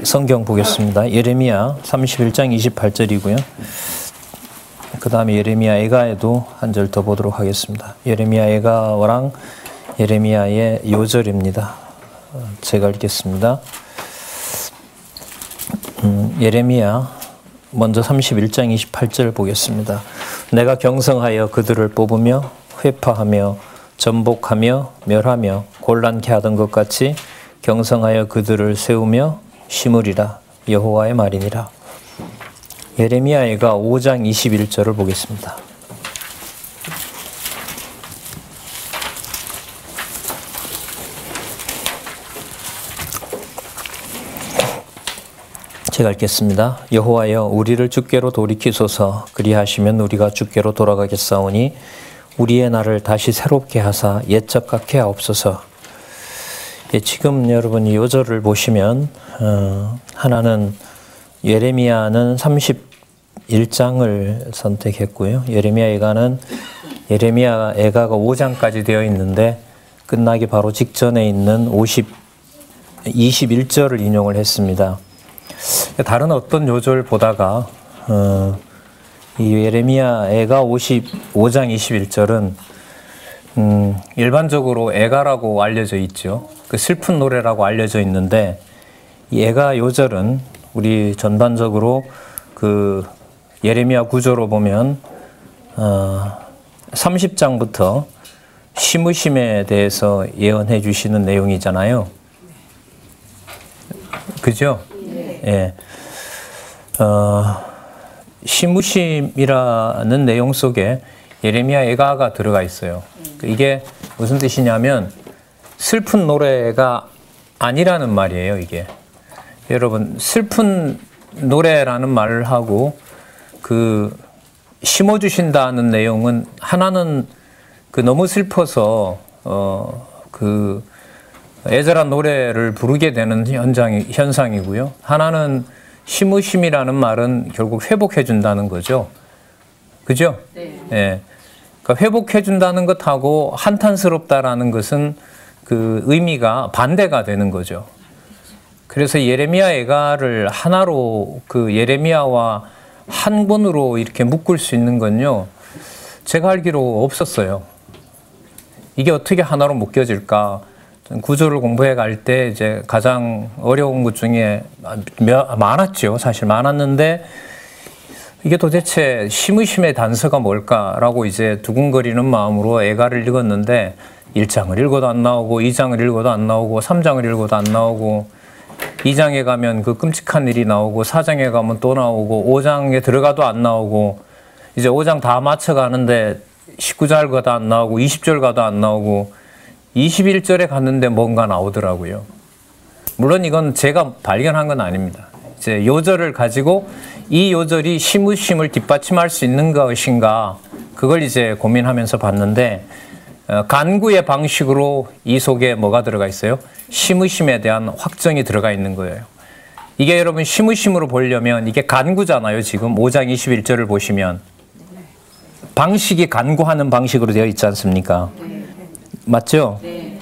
성경 보겠습니다. 예레미야 31장 28절이고요. 그 다음에 예레미야 애가에도 한 절 더 보도록 하겠습니다. 예레미야 애가랑 예레미야의 요절입니다. 제가 읽겠습니다. 예레미야 먼저 31장 28절 보겠습니다. 내가 경성하여 그들을 뽑으며 회파하며 전복하며 멸하며 곤란케 하던 것 같이 경성하여 그들을 세우며 심으리라. 여호와의 말이니라. 예레미야가 5장 21절을 보겠습니다. 제가 읽겠습니다. 여호와여 우리를 주께로 돌이키소서. 그리하시면 우리가 주께로 돌아가겠사오니 우리의 날을 다시 새롭게 하사 옛적 같게 하옵소서. 지금 여러분 이 요절을 보시면 하나는 예레미야는 31장을 선택했고요. 예레미야 애가는 예레미야 애가가 5장까지 되어 있는데 끝나기 바로 직전에 있는 21절을 인용을 했습니다. 다른 어떤 요절 보다가 이 예레미야 애가 55장 21절은 일반적으로 애가라고 알려져 있죠. 그 슬픈 노래라고 알려져 있는데 이 애가 요절은 우리 전반적으로 그 예레미야 구조로 보면 30장부터 시므심에 대해서 예언해 주시는 내용이잖아요. 그죠? 예. 시므심이라는 내용 속에 예레미야 애가가 들어가 있어요. 이게 무슨 뜻이냐면 슬픈 노래가 아니라는 말이에요, 이게. 여러분, 슬픈 노래라는 말을 하고 그 심어주신다는 내용은 하나는 그 너무 슬퍼서 그 애절한 노래를 부르게 되는 현상이고요. 하나는 심으심이라는 말은 결국 회복해 준다는 거죠. 그죠? 네. 예. 그러니까 회복해 준다는 것하고 한탄스럽다라는 것은 그 의미가 반대가 되는 거죠. 그래서 예레미야 애가를 하나로 그 예레미야와 한 권으로 이렇게 묶을 수 있는 건요. 제가 알기로 없었어요. 이게 어떻게 하나로 묶여질까? 구조를 공부해 갈 때 이제 가장 어려운 것 중에 많았죠. 사실 많았는데 이게 도대체 심으심의 단서가 뭘까라고 이제 두근거리는 마음으로 애가를 읽었는데 1장을 읽어도 안 나오고 2장을 읽어도 안 나오고 3장을 읽어도 안 나오고 2장에 가면 그 끔찍한 일이 나오고 4장에 가면 또 나오고 5장에 들어가도 안 나오고 이제 5장 다 맞춰가는데 19절 가도 안 나오고 20절 가도 안 나오고 21절에 갔는데 뭔가 나오더라고요. 물론 이건 제가 발견한 건 아닙니다. 이제 요절을 가지고 이 요절이 심으심을 뒷받침할 수 있는 것인가 그걸 이제 고민하면서 봤는데 간구의 방식으로 이 속에 뭐가 들어가 있어요? 심으심에 대한 확정이 들어가 있는 거예요. 이게 여러분 심으심으로 보려면 이게 간구잖아요. 지금 5장 21절을 보시면 방식이 간구하는 방식으로 되어 있지 않습니까? 맞죠? 네.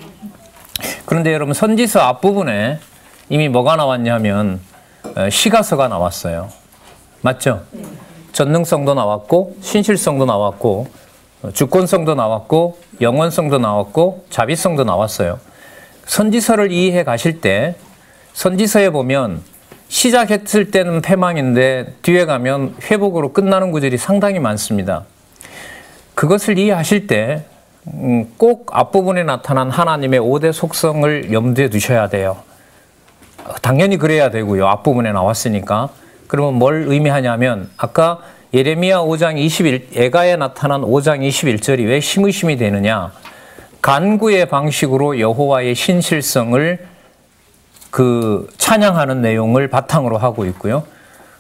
그런데 여러분 선지서 앞부분에 이미 뭐가 나왔냐면 시가서가 나왔어요. 맞죠? 네. 전능성도 나왔고 신실성도 나왔고 주권성도 나왔고 영원성도 나왔고 자비성도 나왔어요. 선지서를 이해해 가실 때 선지서에 보면 시작했을 때는 패망인데 뒤에 가면 회복으로 끝나는 구절이 상당히 많습니다. 그것을 이해하실 때 꼭 앞부분에 나타난 하나님의 5대 속성을 염두에 두셔야 돼요. 당연히 그래야 되고요. 앞부분에 나왔으니까. 그러면 뭘 의미하냐면 아까 예레미야 5장 21, 애가에 나타난 5장 21절이 왜 심으심이 되느냐. 간구의 방식으로 여호와의 신실성을 그 찬양하는 내용을 바탕으로 하고 있고요.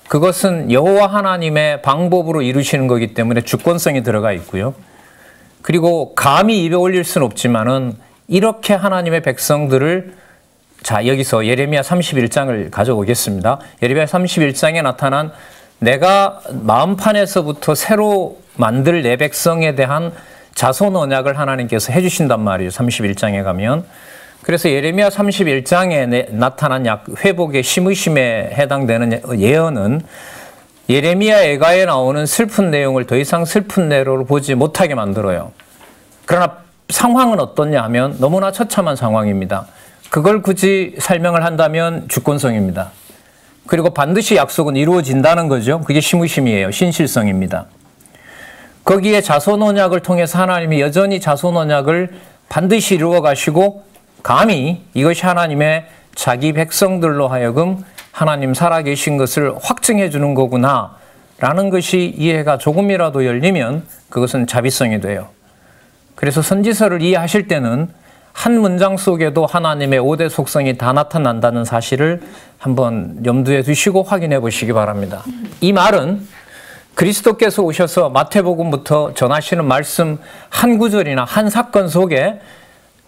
그것은 여호와 하나님의 방법으로 이루시는 거기 때문에 주권성이 들어가 있고요. 그리고 감히 입에 올릴 수는 없지만은 이렇게 하나님의 백성들을 자 여기서 예레미야 31장을 가져오겠습니다. 예레미야 31장에 나타난 내가 마음판에서부터 새로 만들 내 백성에 대한 자손 언약을 하나님께서 해주신단 말이에요. 31장에 가면 그래서 예레미야 31장에 나타난 회복의 심의심에 해당되는 예언은 예레미야 애가에 나오는 슬픈 내용을 더 이상 슬픈 내로로 보지 못하게 만들어요. 그러나 상황은 어떻냐 하면 너무나 처참한 상황입니다. 그걸 굳이 설명을 한다면 주권성입니다. 그리고 반드시 약속은 이루어진다는 거죠. 그게 심의심이에요. 신실성입니다. 거기에 자손 언약을 통해서 하나님이 여전히 자손 언약을 반드시 이루어 가시고 감히 이것이 하나님의 자기 백성들로 하여금 하나님 살아계신 것을 확증해 주는 거구나 라는 것이 이해가 조금이라도 열리면 그것은 자비성이 돼요. 그래서 선지서를 이해하실 때는 한 문장 속에도 하나님의 5대 속성이 다 나타난다는 사실을 한번 염두에 두시고 확인해 보시기 바랍니다. 이 말은 그리스도께서 오셔서 마태복음부터 전하시는 말씀 한 구절이나 한 사건 속에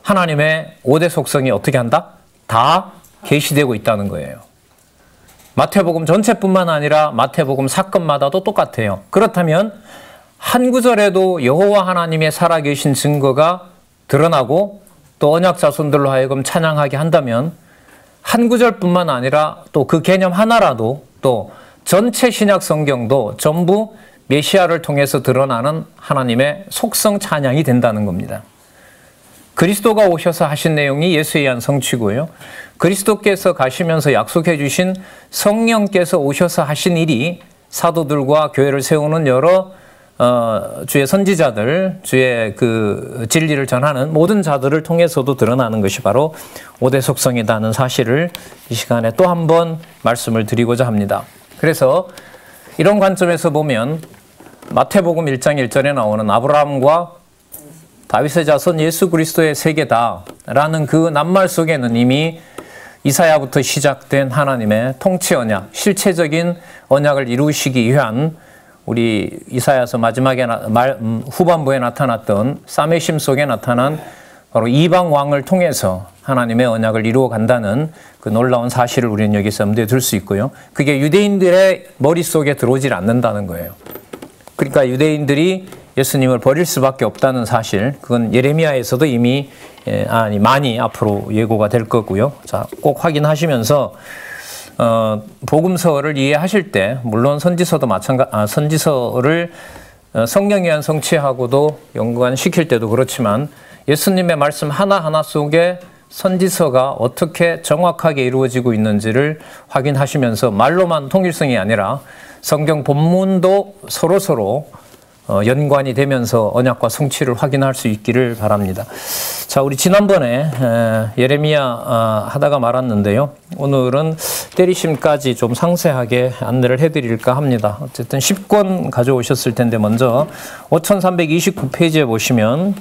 하나님의 5대 속성이 어떻게 한다? 다 계시되고 있다는 거예요. 마태복음 전체뿐만 아니라 마태복음 사건마다도 똑같아요. 그렇다면 한 구절에도 여호와 하나님의 살아계신 증거가 드러나고 또 언약 자손들로 하여금 찬양하게 한다면 한 구절뿐만 아니라 또 그 개념 하나라도 또 전체 신약 성경도 전부 메시아를 통해서 드러나는 하나님의 속성 찬양이 된다는 겁니다. 그리스도가 오셔서 하신 내용이 예수에 의한 성취고요. 그리스도께서 가시면서 약속해 주신 성령께서 오셔서 하신 일이 사도들과 교회를 세우는 여러 주의 선지자들, 주의 그 진리를 전하는 모든 자들을 통해서도 드러나는 것이 바로 5대 속성이라는 사실을 이 시간에 또 한 번 말씀을 드리고자 합니다. 그래서 이런 관점에서 보면 마태복음 1장 1절에 나오는 아브라함과 다윗의 자손 예수 그리스도의 세계다라는 그 낱말 속에는 이미 이사야부터 시작된 하나님의 통치 언약, 실체적인 언약을 이루시기 위한 우리 이사야서 마지막에 후반부에 나타났던 사메심 속에 나타난 바로 이방 왕을 통해서 하나님의 언약을 이루어 간다는 그 놀라운 사실을 우리는 여기서 염두에 둘 수 있고요. 그게 유대인들의 머릿속에 들어오질 않는다는 거예요. 그러니까 유대인들이 예수님을 버릴 수밖에 없다는 사실, 그건 예레미야에서도 이미 많이 앞으로 예고가 될 거고요. 자, 꼭 확인하시면서 복음서를 이해하실 때 물론 선지서도 선지서를 성령에 의한 성취하고도 연관시킬 때도 그렇지만 예수님의 말씀 하나하나 속에 선지서가 어떻게 정확하게 이루어지고 있는지를 확인하시면서 말로만 통일성이 아니라 성경 본문도 서로서로 연관이 되면서 언약과 성취를 확인할 수 있기를 바랍니다. 자, 우리 지난번에 예레미야 하다가 말았는데요. 오늘은 때리심까지 좀 상세하게 안내를 해드릴까 합니다. 어쨌든 10권 가져오셨을 텐데 먼저 5329페이지에 보시면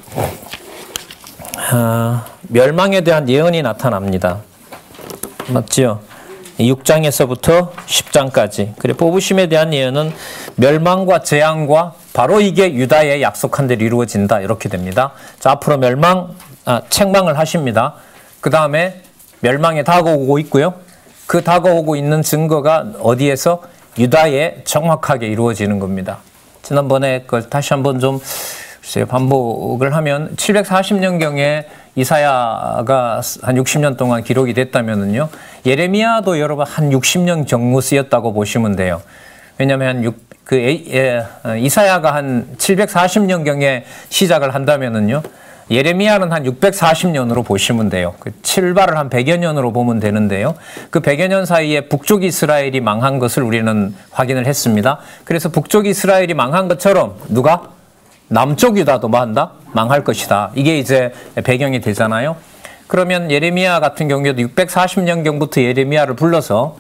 멸망에 대한 예언이 나타납니다. 맞지요? 6장에서부터 10장까지. 그래, 뽑으심에 대한 예언은 멸망과 재앙과 바로 이게 유다에 약속한 대로 이루어진다. 이렇게 됩니다. 자, 앞으로 책망을 하십니다. 그 다음에 멸망에 다가오고 있고요. 그 다가오고 있는 증거가 어디에서? 유다에 정확하게 이루어지는 겁니다. 지난번에 그걸 다시 한번 좀 반복을 하면 740년경에 이사야가 한 60년 동안 기록이 됐다면은요, 예레미야도 여러분 한 60년 정도 쓰였다고 보시면 돼요. 왜냐하면 이사야가 한 740년경에 시작을 한다면은요, 예레미야는 한 640년으로 보시면 돼요. 그 출발을 한 100여 년으로 보면 되는데요. 그 100여 년 사이에 북쪽 이스라엘이 망한 것을 우리는 확인을 했습니다. 그래서 북쪽 이스라엘이 망한 것처럼 누가? 남쪽 유다도 뭐 한다? 망할 것이다. 이게 이제 배경이 되잖아요. 그러면 예레미야 같은 경우에도 640년경부터 예레미야를 불러서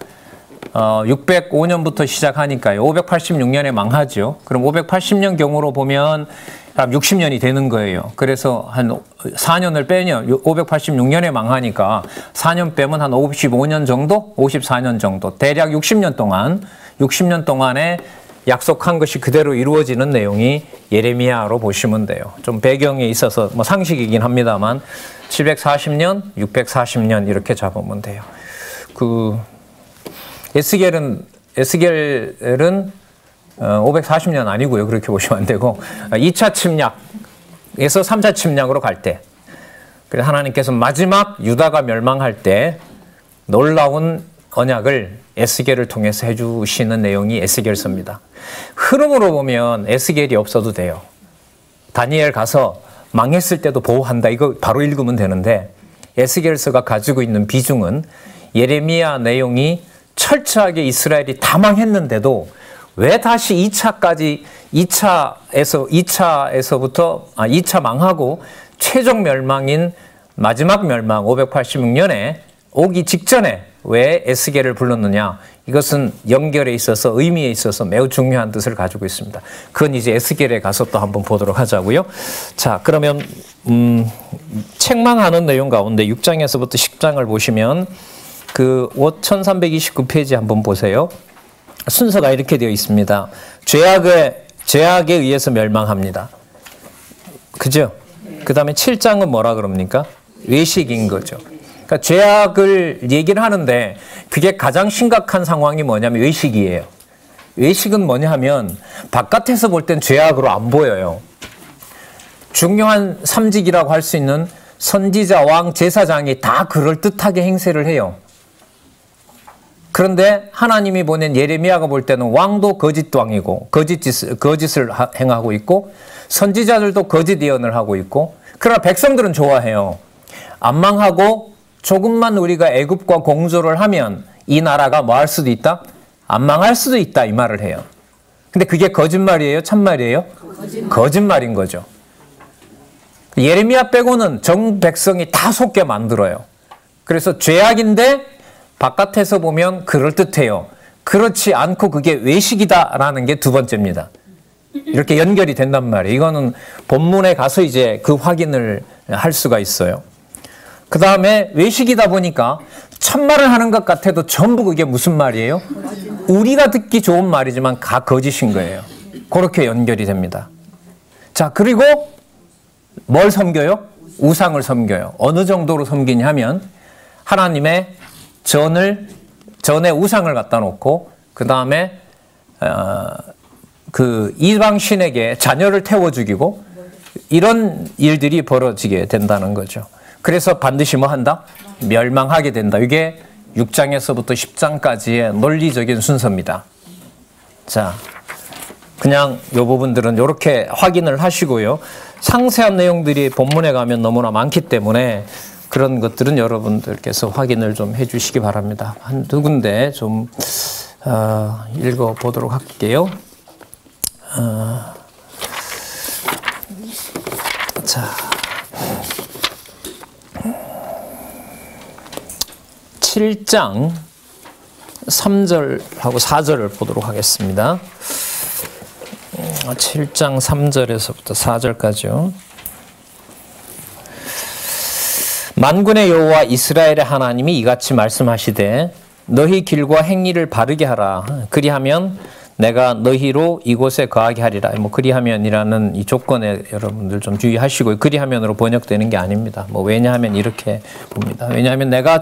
605년부터 시작하니까요. 586년에 망하죠. 그럼 580년경으로 보면 60년이 되는 거예요. 그래서 한 4년을 빼면 586년에 망하니까 4년 빼면 한 55년 정도? 54년 정도. 대략 60년 동안에 약속한 것이 그대로 이루어지는 내용이 예레미야로 보시면 돼요. 좀 배경에 있어서 뭐 상식이긴 합니다만 740년, 640년 이렇게 잡으면 돼요. 에스겔은 540년 아니고요. 그렇게 보시면 안 되고 2차 침략에서 3차 침략으로 갈 때 그래서 하나님께서 마지막 유다가 멸망할 때 놀라운 언약을 에스겔을 통해서 해주시는 내용이 에스겔서입니다. 흐름으로 보면 에스겔이 없어도 돼요. 다니엘 가서 망했을 때도 보호한다. 이거 바로 읽으면 되는데 에스겔서가 가지고 있는 비중은 예레미야 내용이 철저하게 이스라엘이 다 망했는데도 왜 다시 2차 망하고 최종 멸망인 마지막 멸망 586년에 오기 직전에 왜 에스겔을 불렀느냐? 이것은 연결에 있어서 의미에 있어서 매우 중요한 뜻을 가지고 있습니다. 그건 이제 에스겔에 가서 또 한번 보도록 하자고요. 자, 그러면 책망하는 내용 가운데 6장에서부터 10장을 보시면 그 5329페이지 한번 보세요. 순서가 이렇게 되어 있습니다. 죄악에 의해서 멸망합니다. 그죠? 그 다음에 7장은 뭐라 그럽니까? 외식인 거죠. 그러니까 죄악을 얘기를 하는데 그게 가장 심각한 상황이 뭐냐면 외식이에요. 외식은 뭐냐 하면 바깥에서 볼 땐 죄악으로 안 보여요. 중요한 삼직이라고 할 수 있는 선지자, 왕, 제사장이 다 그럴듯하게 행세를 해요. 그런데 하나님이 보낸 예레미야가 볼 때는 왕도 거짓 왕이고 거짓을 행하고 있고 선지자들도 거짓 예언을 하고 있고 그러나 백성들은 좋아해요. 안 망하고 조금만 우리가 애굽과 공조를 하면 이 나라가 뭐 할 수도 있다? 안 망할 수도 있다 이 말을 해요. 근데 그게 거짓말이에요? 참말이에요? 거짓말인 거죠. 예레미야 빼고는 전 백성이 다 속게 만들어요. 그래서 죄악인데 바깥에서 보면 그럴듯해요. 그렇지 않고 그게 외식이다라는 게 두 번째입니다. 이렇게 연결이 된단 말이에요. 이거는 본문에 가서 이제 그 확인을 할 수가 있어요. 그 다음에 외식이다 보니까 참말을 하는 것 같아도 전부 그게 무슨 말이에요? 우리가 듣기 좋은 말이지만 다 거짓인 거예요. 그렇게 연결이 됩니다. 자, 그리고 뭘 섬겨요? 우상을 섬겨요. 어느 정도로 섬기냐 하면 하나님의 전에 우상을 갖다 놓고 그 다음에 그 이방신에게 자녀를 태워 죽이고 이런 일들이 벌어지게 된다는 거죠. 그래서 반드시 뭐 한다? 멸망하게 된다. 이게 6장에서부터 10장까지의 논리적인 순서입니다. 자, 그냥 이 부분들은 이렇게 확인을 하시고요. 상세한 내용들이 본문에 가면 너무나 많기 때문에 그런 것들은 여러분들께서 확인을 좀 해주시기 바랍니다. 한두 군데 좀 읽어보도록 할게요. 자, 7장 3절하고 4절을 보도록 하겠습니다. 7장 3절에서부터 4절까지요. 만군의 여호와 이스라엘의 하나님이 이같이 말씀하시되 너희 길과 행위를 바르게 하라. 그리하면 내가 너희로 이곳에 거하게 하리라. 뭐 그리하면이라는 이 조건에 여러분들 좀 주의하시고요. 그리하면으로 번역되는 게 아닙니다. 뭐 왜냐하면 이렇게 봅니다. 왜냐하면 내가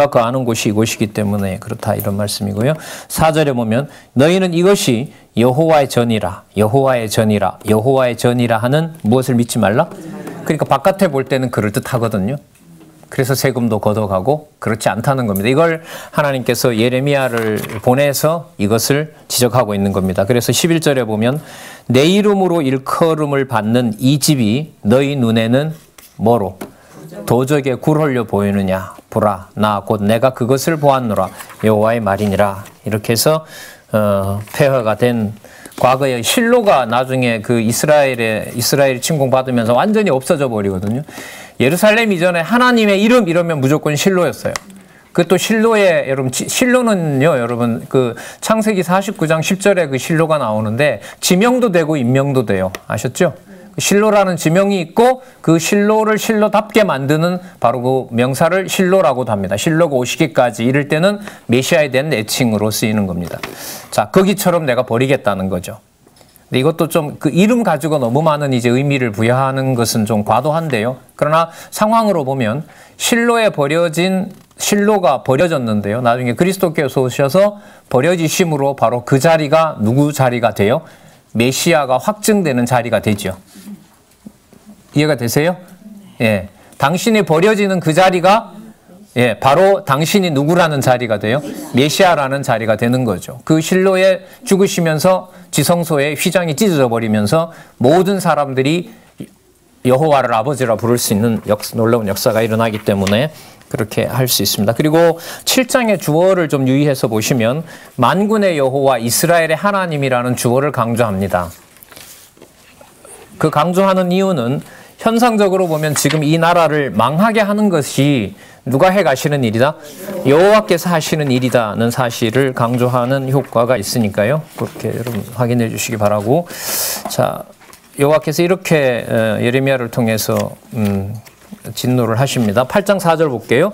거하는 곳이 이곳이기 때문에 그렇다 이런 말씀이고요. 4절에 보면 너희는 이것이 여호와의 전이라 여호와의 전이라 여호와의 전이라 하는 무엇을 믿지 말라? 그러니까 바깥에 볼 때는 그럴듯하거든요. 그래서 세금도 걷어가고 그렇지 않다는 겁니다. 이걸 하나님께서 예레미야를 보내서 이것을 지적하고 있는 겁니다. 그래서 11절에 보면 내 이름으로 일컬음을 받는 이 집이 너희 눈에는 뭐로? 도적에 굴 홀려 보이느냐? 보라, 나 곧 내가 그것을 보았노라. 여호와의 말이니라. 이렇게 해서 폐허가 된 과거에 실로가 나중에 그 이스라엘 침공받으면서 완전히 없어져 버리거든요. 예루살렘 이전에 하나님의 이름 이러면 무조건 실로였어요. 그 또 실로의 여러분 실로는요 여러분 그 창세기 49장 10절에 그 실로가 나오는데 지명도 되고 임명도 돼요. 아셨죠? 실로라는 지명이 있고 그 실로를 실로답게 만드는 바로 그 명사를 실로라고도 합니다. 실로가 오시기까지 이럴 때는 메시아에 대한 애칭으로 쓰이는 겁니다. 자, 거기처럼 내가 버리겠다는 거죠. 근데 이것도 좀 그 이름 가지고 너무 많은 이제 의미를 부여하는 것은 좀 과도한데요. 그러나 상황으로 보면 실로가 버려졌는데요. 나중에 그리스도께서 오셔서 버려지심으로 바로 그 자리가 누구 자리가 돼요? 메시아가 확증되는 자리가 되죠. 이해가 되세요? 예. 당신이 버려지는 그 자리가 예, 바로 당신이 누구라는 자리가 돼요? 메시아라는 자리가 되는 거죠. 그 실로에 죽으시면서 지성소에 휘장이 찢어져 버리면서 모든 사람들이 여호와를 아버지라 부를 수 있는 놀라운 역사가 일어나기 때문에 그렇게 할 수 있습니다. 그리고 7장의 주어를 좀 유의해서 보시면 만군의 여호와 이스라엘의 하나님이라는 주어를 강조합니다. 그 강조하는 이유는 현상적으로 보면 지금 이 나라를 망하게 하는 것이 누가 해 가시는 일이다? 여호와께서 하시는 일이다는 사실을 강조하는 효과가 있으니까요. 그렇게 여러분 확인해 주시기 바라고. 자, 여호와께서 이렇게 예레미야를 통해서 진노를 하십니다. 8장 4절 볼게요.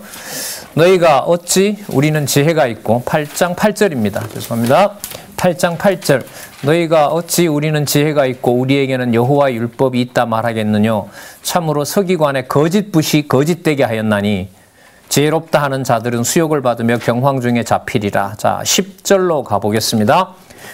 너희가 어찌 우리는 지혜가 있고 8장 8절입니다. 죄송합니다. 8장 8절 너희가 어찌 우리는 지혜가 있고 우리에게는 여호와의 율법이 있다 말하겠느냐. 참으로 서기관의 거짓 붓이 거짓되게 하였나니 지혜롭다 하는 자들은 수욕을 받으며 경황 중에 잡히리라. 자, 10절로 가보겠습니다.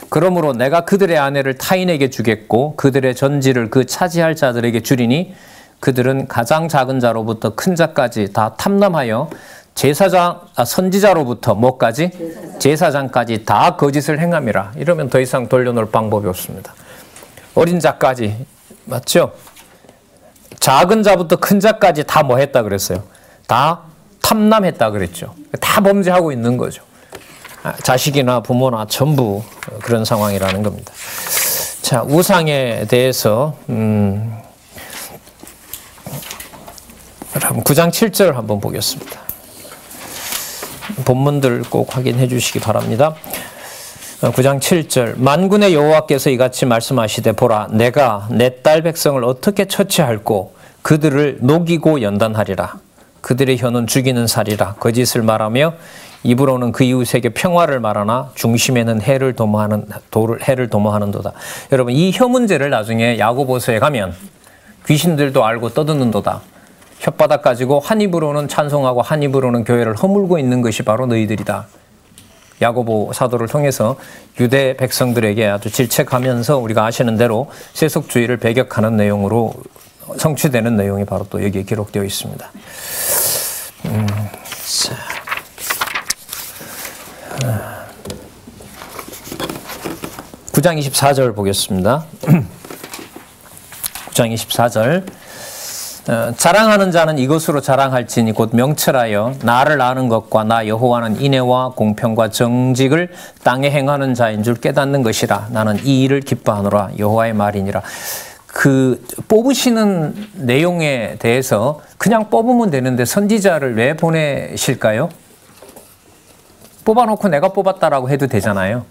그러므로 내가 그들의 아내를 타인에게 주겠고 그들의 전지를 그 차지할 자들에게 주리니 그들은 가장 작은 자로부터 큰 자까지 다 탐람하여 선지자로부터 뭐까지? 제사장까지 다 거짓을 행함이라. 이러면 더 이상 돌려놓을 방법이 없습니다. 어린 자까지, 맞죠? 작은 자부터 큰 자까지 다 뭐 했다 그랬어요? 다 탐람했다 그랬죠. 다 범죄하고 있는 거죠. 자식이나 부모나 전부 그런 상황이라는 겁니다. 자, 우상에 대해서 9장 7절 한번 보겠습니다. 본문들 꼭 확인해 주시기 바랍니다. 9장 7절 만군의 여호와께서 이같이 말씀하시되 보라 내가 내 딸 백성을 어떻게 처치할꼬 그들을 녹이고 연단하리라. 그들의 혀는 죽이는 살이라. 거짓을 말하며 입으로는 그 이웃에게 평화를 말하나 중심에는 해를 도모하는도다. 여러분 이 혀 문제를 나중에 야고보서에 가면 귀신들도 알고 떠드는도다. 혓바닥 가지고 한 입으로는 찬송하고 한 입으로는 교회를 허물고 있는 것이 바로 너희들이다. 야고보 사도를 통해서 유대 백성들에게 아주 질책하면서 우리가 아시는 대로 세속주의를 배격하는 내용으로 성취되는 내용이 바로 또 여기에 기록되어 있습니다. 9장 24절 보겠습니다. 9장 24절 자랑하는 자는 이것으로 자랑할지니 곧 명철하여 나를 아는 것과 나 여호와는 인애와 공평과 정직을 땅에 행하는 자인 줄 깨닫는 것이라. 나는 이 일을 기뻐하노라. 여호와의 말이니라. 그 뽑으시는 내용에 대해서 그냥 뽑으면 되는데 선지자를 왜 보내실까요? 뽑아놓고 내가 뽑았다라고 해도 되잖아요.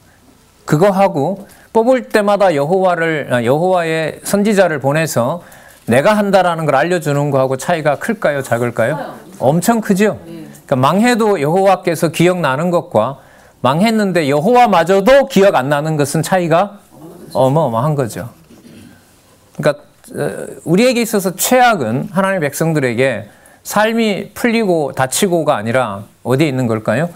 그거 하고 뽑을 때마다 여호와의 선지자를 보내서 내가 한다라는 걸 알려주는 거하고 차이가 클까요? 작을까요? 엄청 크죠? 그러니까 망해도 여호와께서 기억나는 것과 망했는데 여호와마저도 기억 안 나는 것은 차이가 어마어마한 거죠. 그러니까 우리에게 있어서 최악은 하나님의 백성들에게 삶이 풀리고 다치고가 아니라 어디에 있는 걸까요?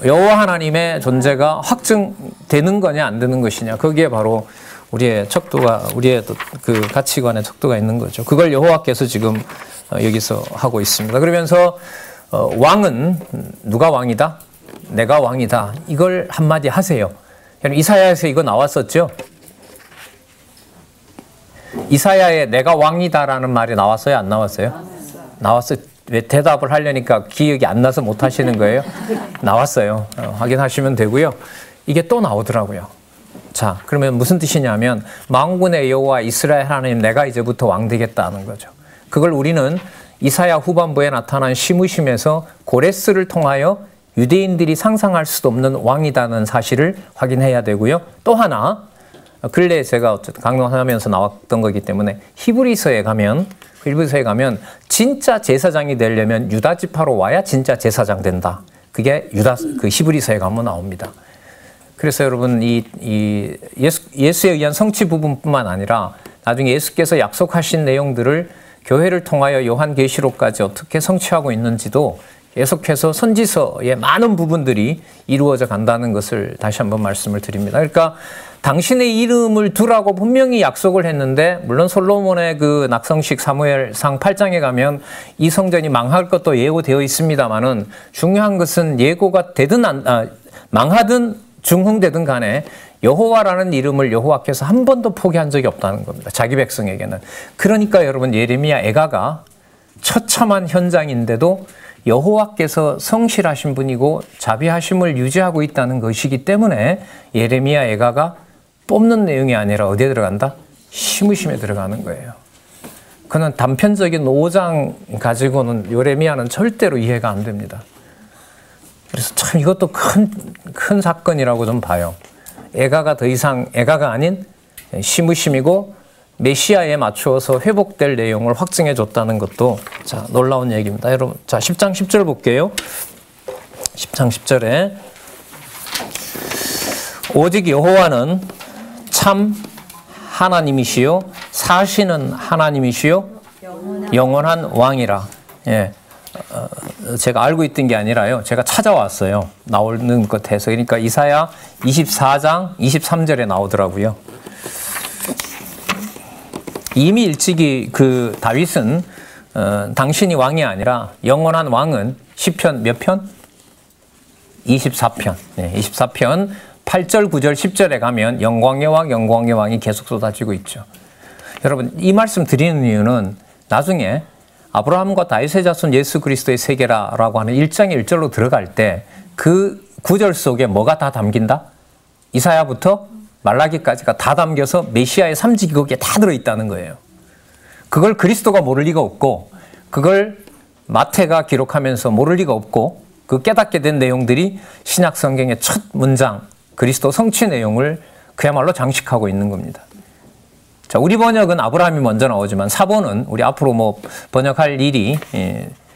여호와 하나님의 존재가 확증되는 거냐 안 되는 것이냐. 거기에 바로 우리의 척도가 우리의 그 가치관의 척도가 있는 거죠. 그걸 여호와께서 지금 여기서 하고 있습니다. 그러면서 왕은 누가 왕이다? 내가 왕이다. 이걸 한마디 하세요. 이사야에서 이거 나왔었죠? 이사야에 내가 왕이다라는 말이 나왔어요? 안 나왔어요? 나왔어요. 왜 대답을 하려니까 기억이 안 나서 못 하시는 거예요? 나왔어요. 확인하시면 되고요. 이게 또 나오더라고요. 자, 그러면 무슨 뜻이냐면 만군의 여호와 이스라엘 하나님 내가 이제부터 왕 되겠다는 거죠. 그걸 우리는 이사야 후반부에 나타난 시므심에서 고레스를 통하여 유대인들이 상상할 수도 없는 왕이라는 사실을 확인해야 되고요. 또 하나 근래에 제가 어쨌든 강론하면서 나왔던 거기 때문에 히브리서에 가면 진짜 제사장이 되려면 유다 지파로 와야 진짜 제사장 된다. 그게 히브리서에 가면 나옵니다. 그래서 여러분 예수에 의한 성취 부분뿐만 아니라 나중에 예수께서 약속하신 내용들을 교회를 통하여 요한계시록까지 어떻게 성취하고 있는지도 계속해서 선지서의 많은 부분들이 이루어져 간다는 것을 다시 한번 말씀을 드립니다. 그러니까 당신의 이름을 두라고 분명히 약속을 했는데, 물론 솔로몬의 그 낙성식 사무엘상 8장에 가면 이 성전이 망할 것도 예고되어 있습니다만은, 중요한 것은 예고가 되든 망하든 중흥되든 간에 여호와라는 이름을 여호와께서 한 번도 포기한 적이 없다는 겁니다. 자기 백성에게는. 그러니까 여러분, 예레미야 애가가 처참한 현장인데도 여호와께서 성실하신 분이고 자비하심을 유지하고 있다는 것이기 때문에 예레미야 애가가 뽑는 내용이 아니라 어디에 들어간다? 시므심에 들어가는 거예요. 그는 단편적인 5장 가지고는 예레미야는 절대로 이해가 안 됩니다. 그래서 참 이것도 큰 사건이라고 좀 봐요. 애가가 더 이상 애가가 아닌 시므심이고 메시아에 맞추어서 회복될 내용을 확증해 줬다는 것도 자, 놀라운 얘기입니다. 여러분, 자, 10장 10절 볼게요. 10장 10절에 오직 여호와는 참 하나님이시요 사시는 하나님이시요 영원한 왕이라. 예. 제가 알고 있던 게 아니라요, 제가 찾아왔어요. 나오는 것에서. 그러니까 이사야 24장 23절에 나오더라고요. 이미 일찍이 그 다윗은 당신이 왕이 아니라 영원한 왕은 시편 몇 편? 24편. 네, 24편 8절, 9절, 10절에 가면 영광의 왕, 영광의 왕이 계속 쏟아지고 있죠. 여러분, 이 말씀 드리는 이유는 나중에 아브라함과 다윗의 자손 예수 그리스도의 세계라라고 하는 1장의 1절로 들어갈 때 그 구절 속에 뭐가 다 담긴다? 이사야부터 말라기까지가 다 담겨서 메시아의 삼직이 거기에 다 들어있다는 거예요. 그걸 그리스도가 모를 리가 없고, 그걸 마태가 기록하면서 모를 리가 없고, 그 깨닫게 된 내용들이 신약 성경의 첫 문장, 그리스도 성취 내용을 그야말로 장식하고 있는 겁니다. 자, 우리 번역은 아브라함이 먼저 나오지만 사본은 우리 앞으로 뭐 번역할 일이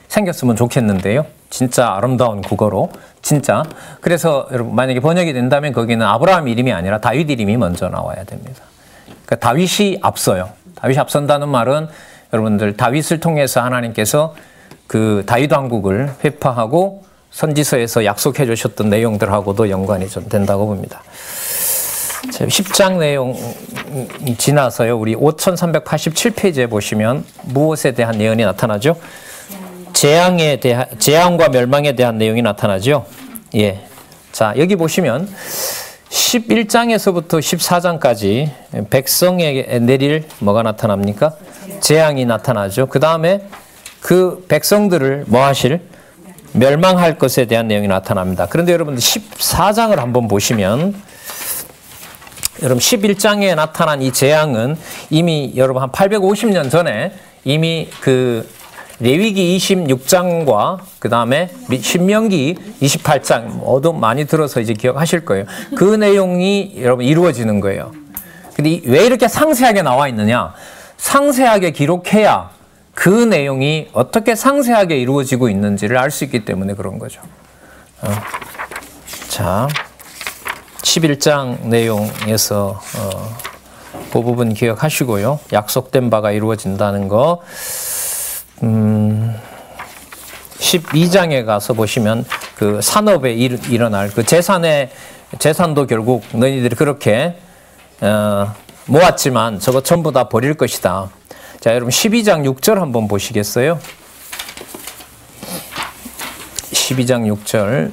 생겼으면 좋겠는데요. 진짜 아름다운 국어로, 진짜. 그래서 여러분, 만약에 번역이 된다면 거기는 아브라함 이름이 아니라 다윗 이름이 먼저 나와야 됩니다. 그러니까 다윗이 앞서요. 다윗이 앞선다는 말은 여러분들, 다윗을 통해서 하나님께서 그 다윗 왕국을 회파하고 선지서에서 약속해 주셨던 내용들하고도 연관이 좀 된다고 봅니다. 10장 내용 지나서요, 우리 5387페이지에 보시면 무엇에 대한 예언이 나타나죠? 재앙과 멸망에 대한 내용이 나타나죠. 예. 자, 여기 보시면 11장에서부터 14장까지 백성에게 내릴 뭐가 나타납니까? 재앙이 나타나죠. 그 다음에 그 백성들을 뭐 하실? 멸망할 것에 대한 내용이 나타납니다. 그런데 여러분들 14장을 한번 보시면, 여러분 11장에 나타난 이 재앙은 이미 여러분 한 850년 전에 이미 그 레위기 26장과 그 다음에 신명기 28장 모두 많이 들어서 이제 기억하실 거예요. 그 내용이 여러분 이루어지는 거예요. 근데 왜 이렇게 상세하게 나와 있느냐? 상세하게 기록해야 그 내용이 어떻게 상세하게 이루어지고 있는지를 알 수 있기 때문에 그런 거죠. 자, 11장 내용에서 그 부분 기억하시고요. 약속된 바가 이루어진다는 거. 12장에 가서 보시면 그 산업에 일어날 그 재산도 결국 너희들이 그렇게 모았지만 저거 전부 다 버릴 것이다. 자, 여러분 12장 6절 한번 보시겠어요? 12장 6절.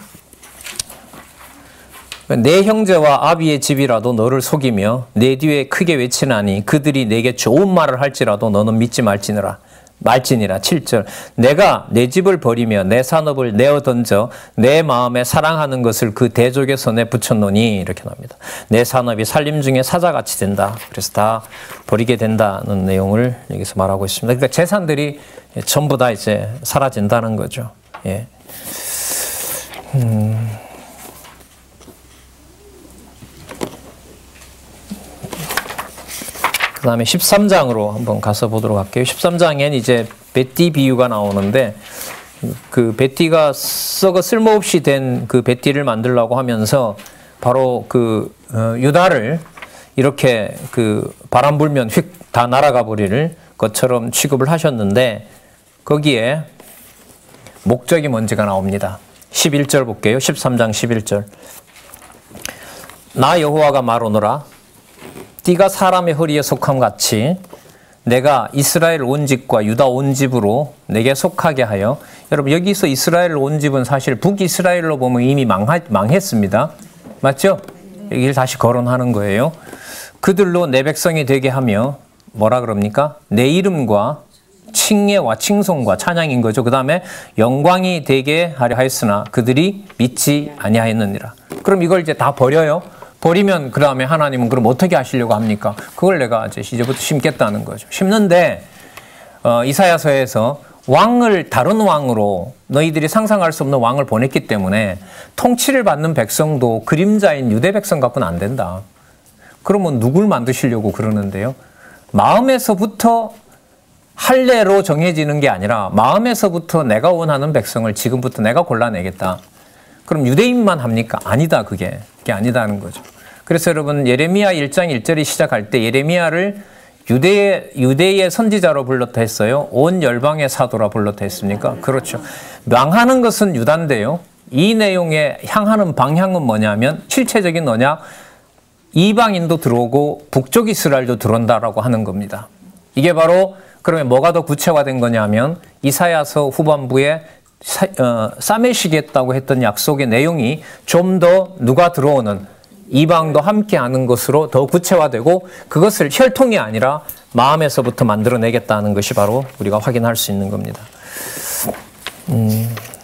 내 형제와 아비의 집이라도 너를 속이며 내 뒤에 크게 외치나니 그들이 내게 좋은 말을 할지라도 너는 믿지 말지니라. 7절. 내가 내 집을 버리며 내 산업을 내어 던져 내 마음에 사랑하는 것을 그 대족의 손에 붙였노니, 이렇게 나옵니다. 내 산업이 살림 중에 사자같이 된다. 그래서 다 버리게 된다는 내용을 여기서 말하고 있습니다. 그러니까 재산들이 전부 다 이제 사라진다는 거죠. 예. 그 다음에 13장으로 한번 가서 보도록 할게요. 13장엔 이제 베띠 비유가 나오는데, 그 베띠가 썩어 쓸모없이 된 그 베띠를 만들려고 하면서 바로 그 유다를 이렇게 그 바람 불면 휙 다 날아가 버릴 것처럼 취급을 하셨는데, 거기에 목적이 뭔지가 나옵니다. 11절 볼게요. 13장 11절. 나 여호와가 말하노라. 띠가 사람의 허리에 속함 같이 내가 이스라엘 온 집과 유다 온 집으로 내게 속하게 하여. 여러분 여기서 이스라엘 온 집은 사실 북이스라엘로 보면 이미 망했습니다. 맞죠? 여기를 다시 거론하는 거예요. 그들로 내 백성이 되게 하며 뭐라 그럽니까? 내 이름과 칭예와 칭송과 찬양인 거죠. 그 다음에 영광이 되게 하려 하였으나 그들이 믿지 아니하였느니라. 그럼 이걸 이제 다 버려요. 버리면 그 다음에 하나님은 그럼 어떻게 하시려고 합니까? 그걸 내가 이제부터 심겠다는 거죠. 심는데 이사야서에서 왕을 다른 왕으로 너희들이 상상할 수 없는 왕을 보냈기 때문에 통치를 받는 백성도 그림자인 유대 백성 갖고는 안 된다. 그러면 누굴 만드시려고 그러는데요? 마음에서부터 할례로 정해지는 게 아니라 마음에서부터 내가 원하는 백성을 지금부터 내가 골라내겠다. 그럼 유대인만 합니까? 아니다. 그게 아니다는 거죠. 그래서 여러분 예레미야 1장 1절이 시작할 때 예레미야를 유대의 선지자로 불렀다 했어요. 온 열방의 사도라 불렀다 했습니까? 그렇죠. 망하는 것은 유다인데요. 이 내용에 향하는 방향은 뭐냐면 실체적인 언약, 이방인도 들어오고 북쪽 이스라엘도 들어온다라고 하는 겁니다. 이게 바로 그러면 뭐가 더 구체화된 거냐면 이사야서 후반부에 싸매시겠다고 했던 약속의 내용이 좀 더 누가 들어오는 이방도 함께하는 것으로 더 구체화되고 그것을 혈통이 아니라 마음에서부터 만들어내겠다는 것이 바로 우리가 확인할 수 있는 겁니다.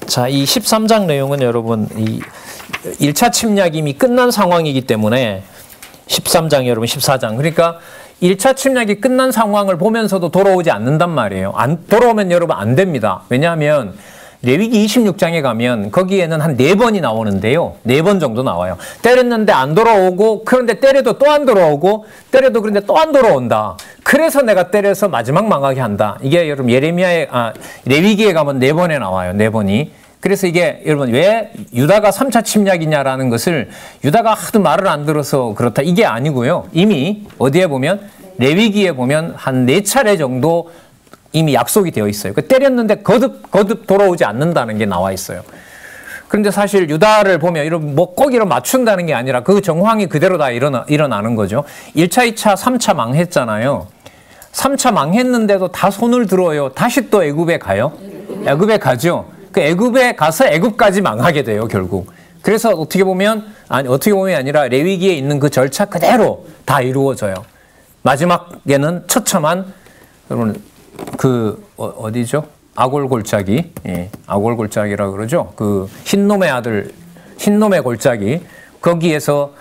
자, 이 13장 내용은 여러분 이 1차 침략이 이미 끝난 상황이기 때문에 13장 여러분 14장 그러니까 1차 침략이 끝난 상황을 보면서도 돌아오지 않는단 말이에요. 돌아오면 여러분 안 됩니다. 왜냐하면 레위기 26장에 가면 거기에는 한 4번이 나오는데요. 4번 정도 나와요. 때렸는데 안 돌아오고 그런데 때려도 또 안 돌아오고 때려도 그런데 또 안 돌아온다. 그래서 내가 때려서 마지막 망하게 한다. 이게 여러분 레위기에 가면 4번에 나와요. 4번이. 그래서 이게 여러분 왜 유다가 3차 침략이냐라는 것을 유다가 하도 말을 안 들어서 그렇다 이게 아니고요. 이미 어디에 보면 레위기에 보면 한 4차례 정도 이미 약속이 되어 있어요. 때렸는데 거듭 돌아오지 않는다는 게 나와 있어요. 그런데 사실 유다를 보면 이런 뭐 꼭 이런 맞춘다는 게 아니라 그 정황이 그대로 다 일어나는 거죠. 1차, 2차, 3차 망했잖아요. 3차 망했는데도 다 손을 들어요. 다시 또 애굽에 가요. 애굽에 가죠. 그 애굽에 가서 애굽까지 망하게 돼요, 결국. 그래서 어떻게 보면 아니라 레위기에 있는 그 절차 그대로 다 이루어져요. 마지막에는 처참한 여러분 어디죠? 아골골짜기, 예, 아골골짜기라고 그러죠. 그 흰놈의 아들, 흰놈의 골짜기. 거기에서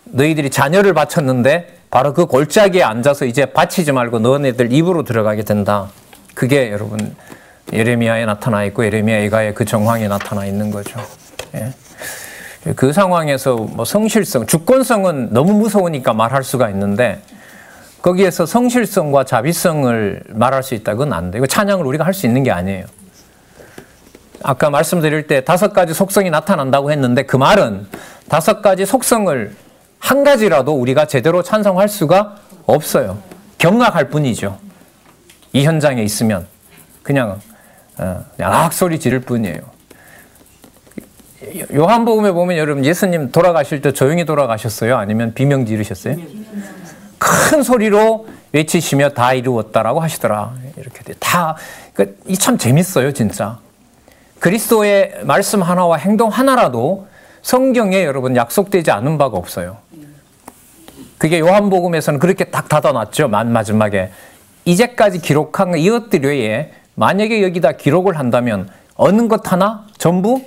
너희들이 자녀를 바쳤는데 바로 그 골짜기에 앉아서 이제 바치지 말고 너네들 입으로 들어가게 된다. 그게 여러분 예레미야에 나타나 있고 예레미야 예가에 그 정황이 나타나 있는 거죠. 예. 그 상황에서 뭐 성실성, 주권성은 너무 무서우니까 말할 수가 있는데 거기에서 성실성과 자비성을 말할 수 있다. 그건 안 돼. 이거 찬양을 우리가 할 수 있는 게 아니에요. 아까 말씀드릴 때 5가지 속성이 나타난다고 했는데 그 말은 5가지 속성을 한 가지라도 우리가 제대로 찬송할 수가 없어요. 경악할 뿐이죠. 이 현장에 있으면 그냥 악소리 지를 뿐이에요. 요한복음에 보면 여러분 예수님 돌아가실 때 조용히 돌아가셨어요? 아니면 비명 지르셨어요? 큰 소리로 외치시며 다 이루었다라고 하시더라. 이렇게 다 이 참 재밌어요, 진짜. 그리스도의 말씀 하나와 행동 하나라도 성경에 여러분 약속되지 않은 바가 없어요. 그게 요한복음에서는 그렇게 딱 닫아놨죠. 마지막에 이제까지 기록한 이것들 외에 만약에 여기다 기록을 한다면 어느 것 하나 전부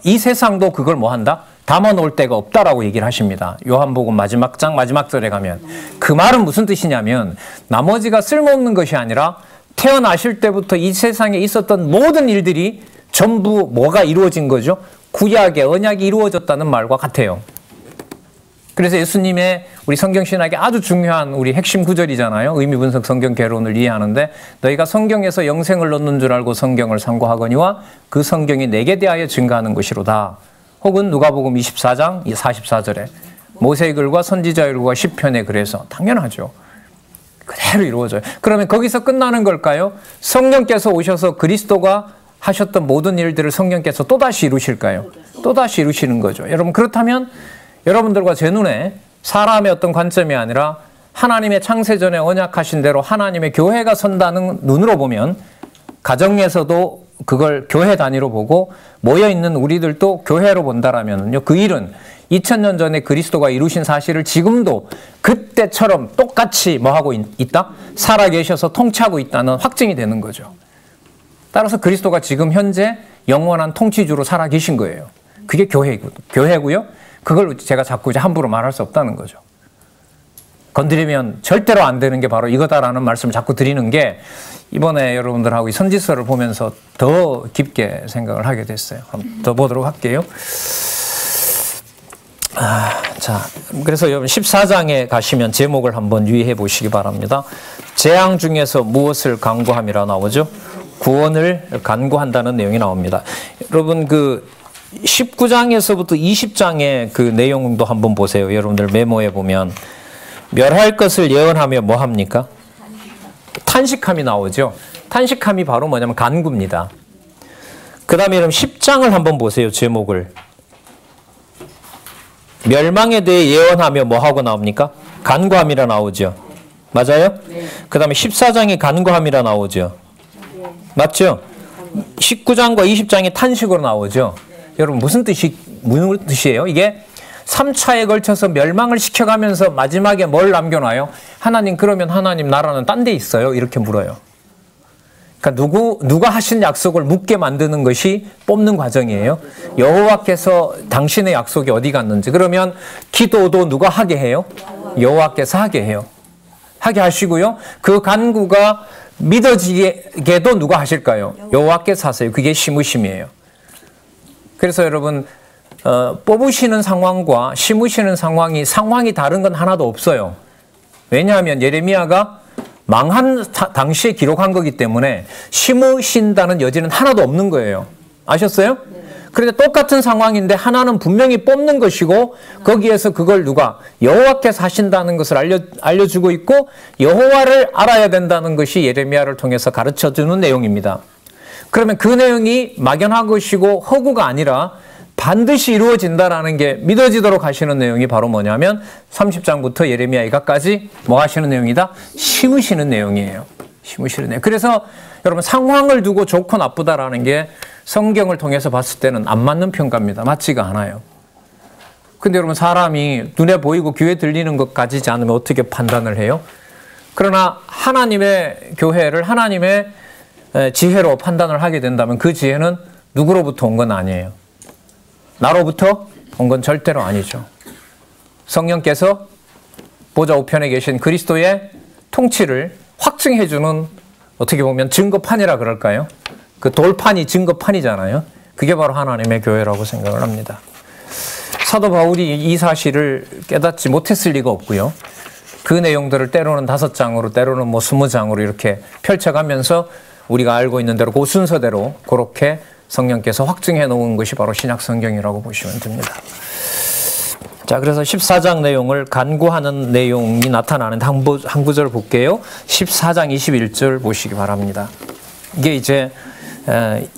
이 세상도 그걸 뭐 한다? 담아놓을 데가 없다라고 얘기를 하십니다. 요한복음 마지막 장 마지막 절에 가면 그 말은 무슨 뜻이냐면 나머지가 쓸모없는 것이 아니라 태어나실 때부터 이 세상에 있었던 모든 일들이 전부 뭐가 이루어진 거죠? 구약의 언약이 이루어졌다는 말과 같아요. 그래서 예수님의 우리 성경신학의 아주 중요한 우리 핵심 구절이잖아요. 의미분석 성경 개론을 이해하는데 너희가 성경에서 영생을 얻는 줄 알고 성경을 상고하거니와 그 성경이 내게 대하여 증거하는 것이로다. 혹은 누가복음 24장 44절에 모세의 글과 선지자의 글과 시편의 글에서 당연하죠. 그대로 이루어져요. 그러면 거기서 끝나는 걸까요? 성령께서 오셔서 그리스도가 하셨던 모든 일들을 성령께서 또다시 이루실까요? 또다시 이루시는 거죠. 여러분, 그렇다면 여러분들과 제 눈에 사람의 어떤 관점이 아니라 하나님의 창세전에 언약하신 대로 하나님의 교회가 선다는 눈으로 보면, 가정에서도 그걸 교회 단위로 보고 모여있는 우리들도 교회로 본다라면요, 그 일은 2000년 전에 그리스도가 이루신 사실을 지금도 그때처럼 똑같이 뭐하고 있다? 살아계셔서 통치하고 있다는 확증이 되는 거죠. 따라서 그리스도가 지금 현재 영원한 통치주로 살아계신 거예요. 그게 교회고요. 그걸 제가 자꾸 이제 함부로 말할 수 없다는 거죠. 건드리면 절대로 안 되는 게 바로 이거다라는 말씀을 자꾸 드리는 게, 이번에 여러분들하고 이 선지서를 보면서 더 깊게 생각을 하게 됐어요. 그럼 더 보도록 할게요. 자, 그래서 여러분 14장에 가시면 제목을 한번 유의해 보시기 바랍니다. 재앙 중에서 무엇을 간구함이라 나오죠? 구원을 간구한다는 내용이 나옵니다. 여러분, 그 19장에서부터 20장의 그 내용도 한번 보세요. 여러분들 메모해 보면 멸할 것을 예언하며 뭐 합니까? 탄식함이 나오죠. 탄식함이 바로 뭐냐면 간구입니다. 그 다음에 여러분 10장을 한번 보세요. 제목을. 멸망에 대해 예언하며 뭐 하고 나옵니까? 간구함이라 나오죠. 맞아요? 네. 그 다음에 14장에 간구함이라 나오죠. 네. 맞죠? 19장과 20장이 탄식으로 나오죠. 네. 여러분 무슨 뜻이에요? 이게 3차에 걸쳐서 멸망을 시켜가면서 마지막에 뭘 남겨놔요? 하나님, 그러면 하나님 나라는 딴 데 있어요? 이렇게 물어요. 그러니까 누가 하신 약속을 묻게 만드는 것이 뽑는 과정이에요. 여호와께서 당신의 약속이 어디 갔는지. 그러면 기도도 누가 하게 해요? 여호와께서 하게 해요. 하게 하시고요. 그 간구가 믿어지게도 누가 하실까요? 여호와께서 하세요. 그게 심으심이에요. 그래서 여러분, 뽑으시는 상황과 심으시는 상황이 다른 건 하나도 없어요. 왜냐하면 예레미야가 망한 당시에 기록한 거기 때문에 심으신다는 여지는 하나도 없는 거예요. 아셨어요? 그런데 똑같은 상황인데 하나는 분명히 뽑는 것이고, 거기에서 그걸 누가? 여호와께서 하신다는 것을 알려주고 있고, 여호와를 알아야 된다는 것이 예레미야를 통해서 가르쳐주는 내용입니다. 그러면 그 내용이 막연한 것이고 허구가 아니라 반드시 이루어진다라는 게 믿어지도록 하시는 내용이 바로 뭐냐면 30장부터 예레미야 이가까지 뭐 하시는 내용이다? 심으시는 내용이에요. 심으시는 내용. 그래서 여러분, 상황을 두고 좋고 나쁘다라는 게 성경을 통해서 봤을 때는 안 맞는 평가입니다. 맞지가 않아요. 근데 여러분, 사람이 눈에 보이고 귀에 들리는 것 가지지 않으면 어떻게 판단을 해요? 그러나 하나님의 교회를 하나님의 지혜로 판단을 하게 된다면 그 지혜는 누구로부터 온 건 아니에요. 나로부터 온 건 절대로 아니죠. 성령께서 보좌 우편에 계신 그리스도의 통치를 확증해주는, 어떻게 보면 증거판이라 그럴까요? 그 돌판이 증거판이잖아요. 그게 바로 하나님의 교회라고 생각을 합니다. 사도 바울이 이 사실을 깨닫지 못했을 리가 없고요. 그 내용들을 때로는 5장으로, 때로는 뭐 20장으로 이렇게 펼쳐가면서 우리가 알고 있는 대로 그 순서대로 그렇게 성령께서 확증해 놓은 것이 바로 신약 성경이라고 보시면 됩니다. 자, 그래서 14장 내용을 간구하는 내용이 나타나는 한 구절 볼게요. 14장 21절 보시기 바랍니다. 이게 이제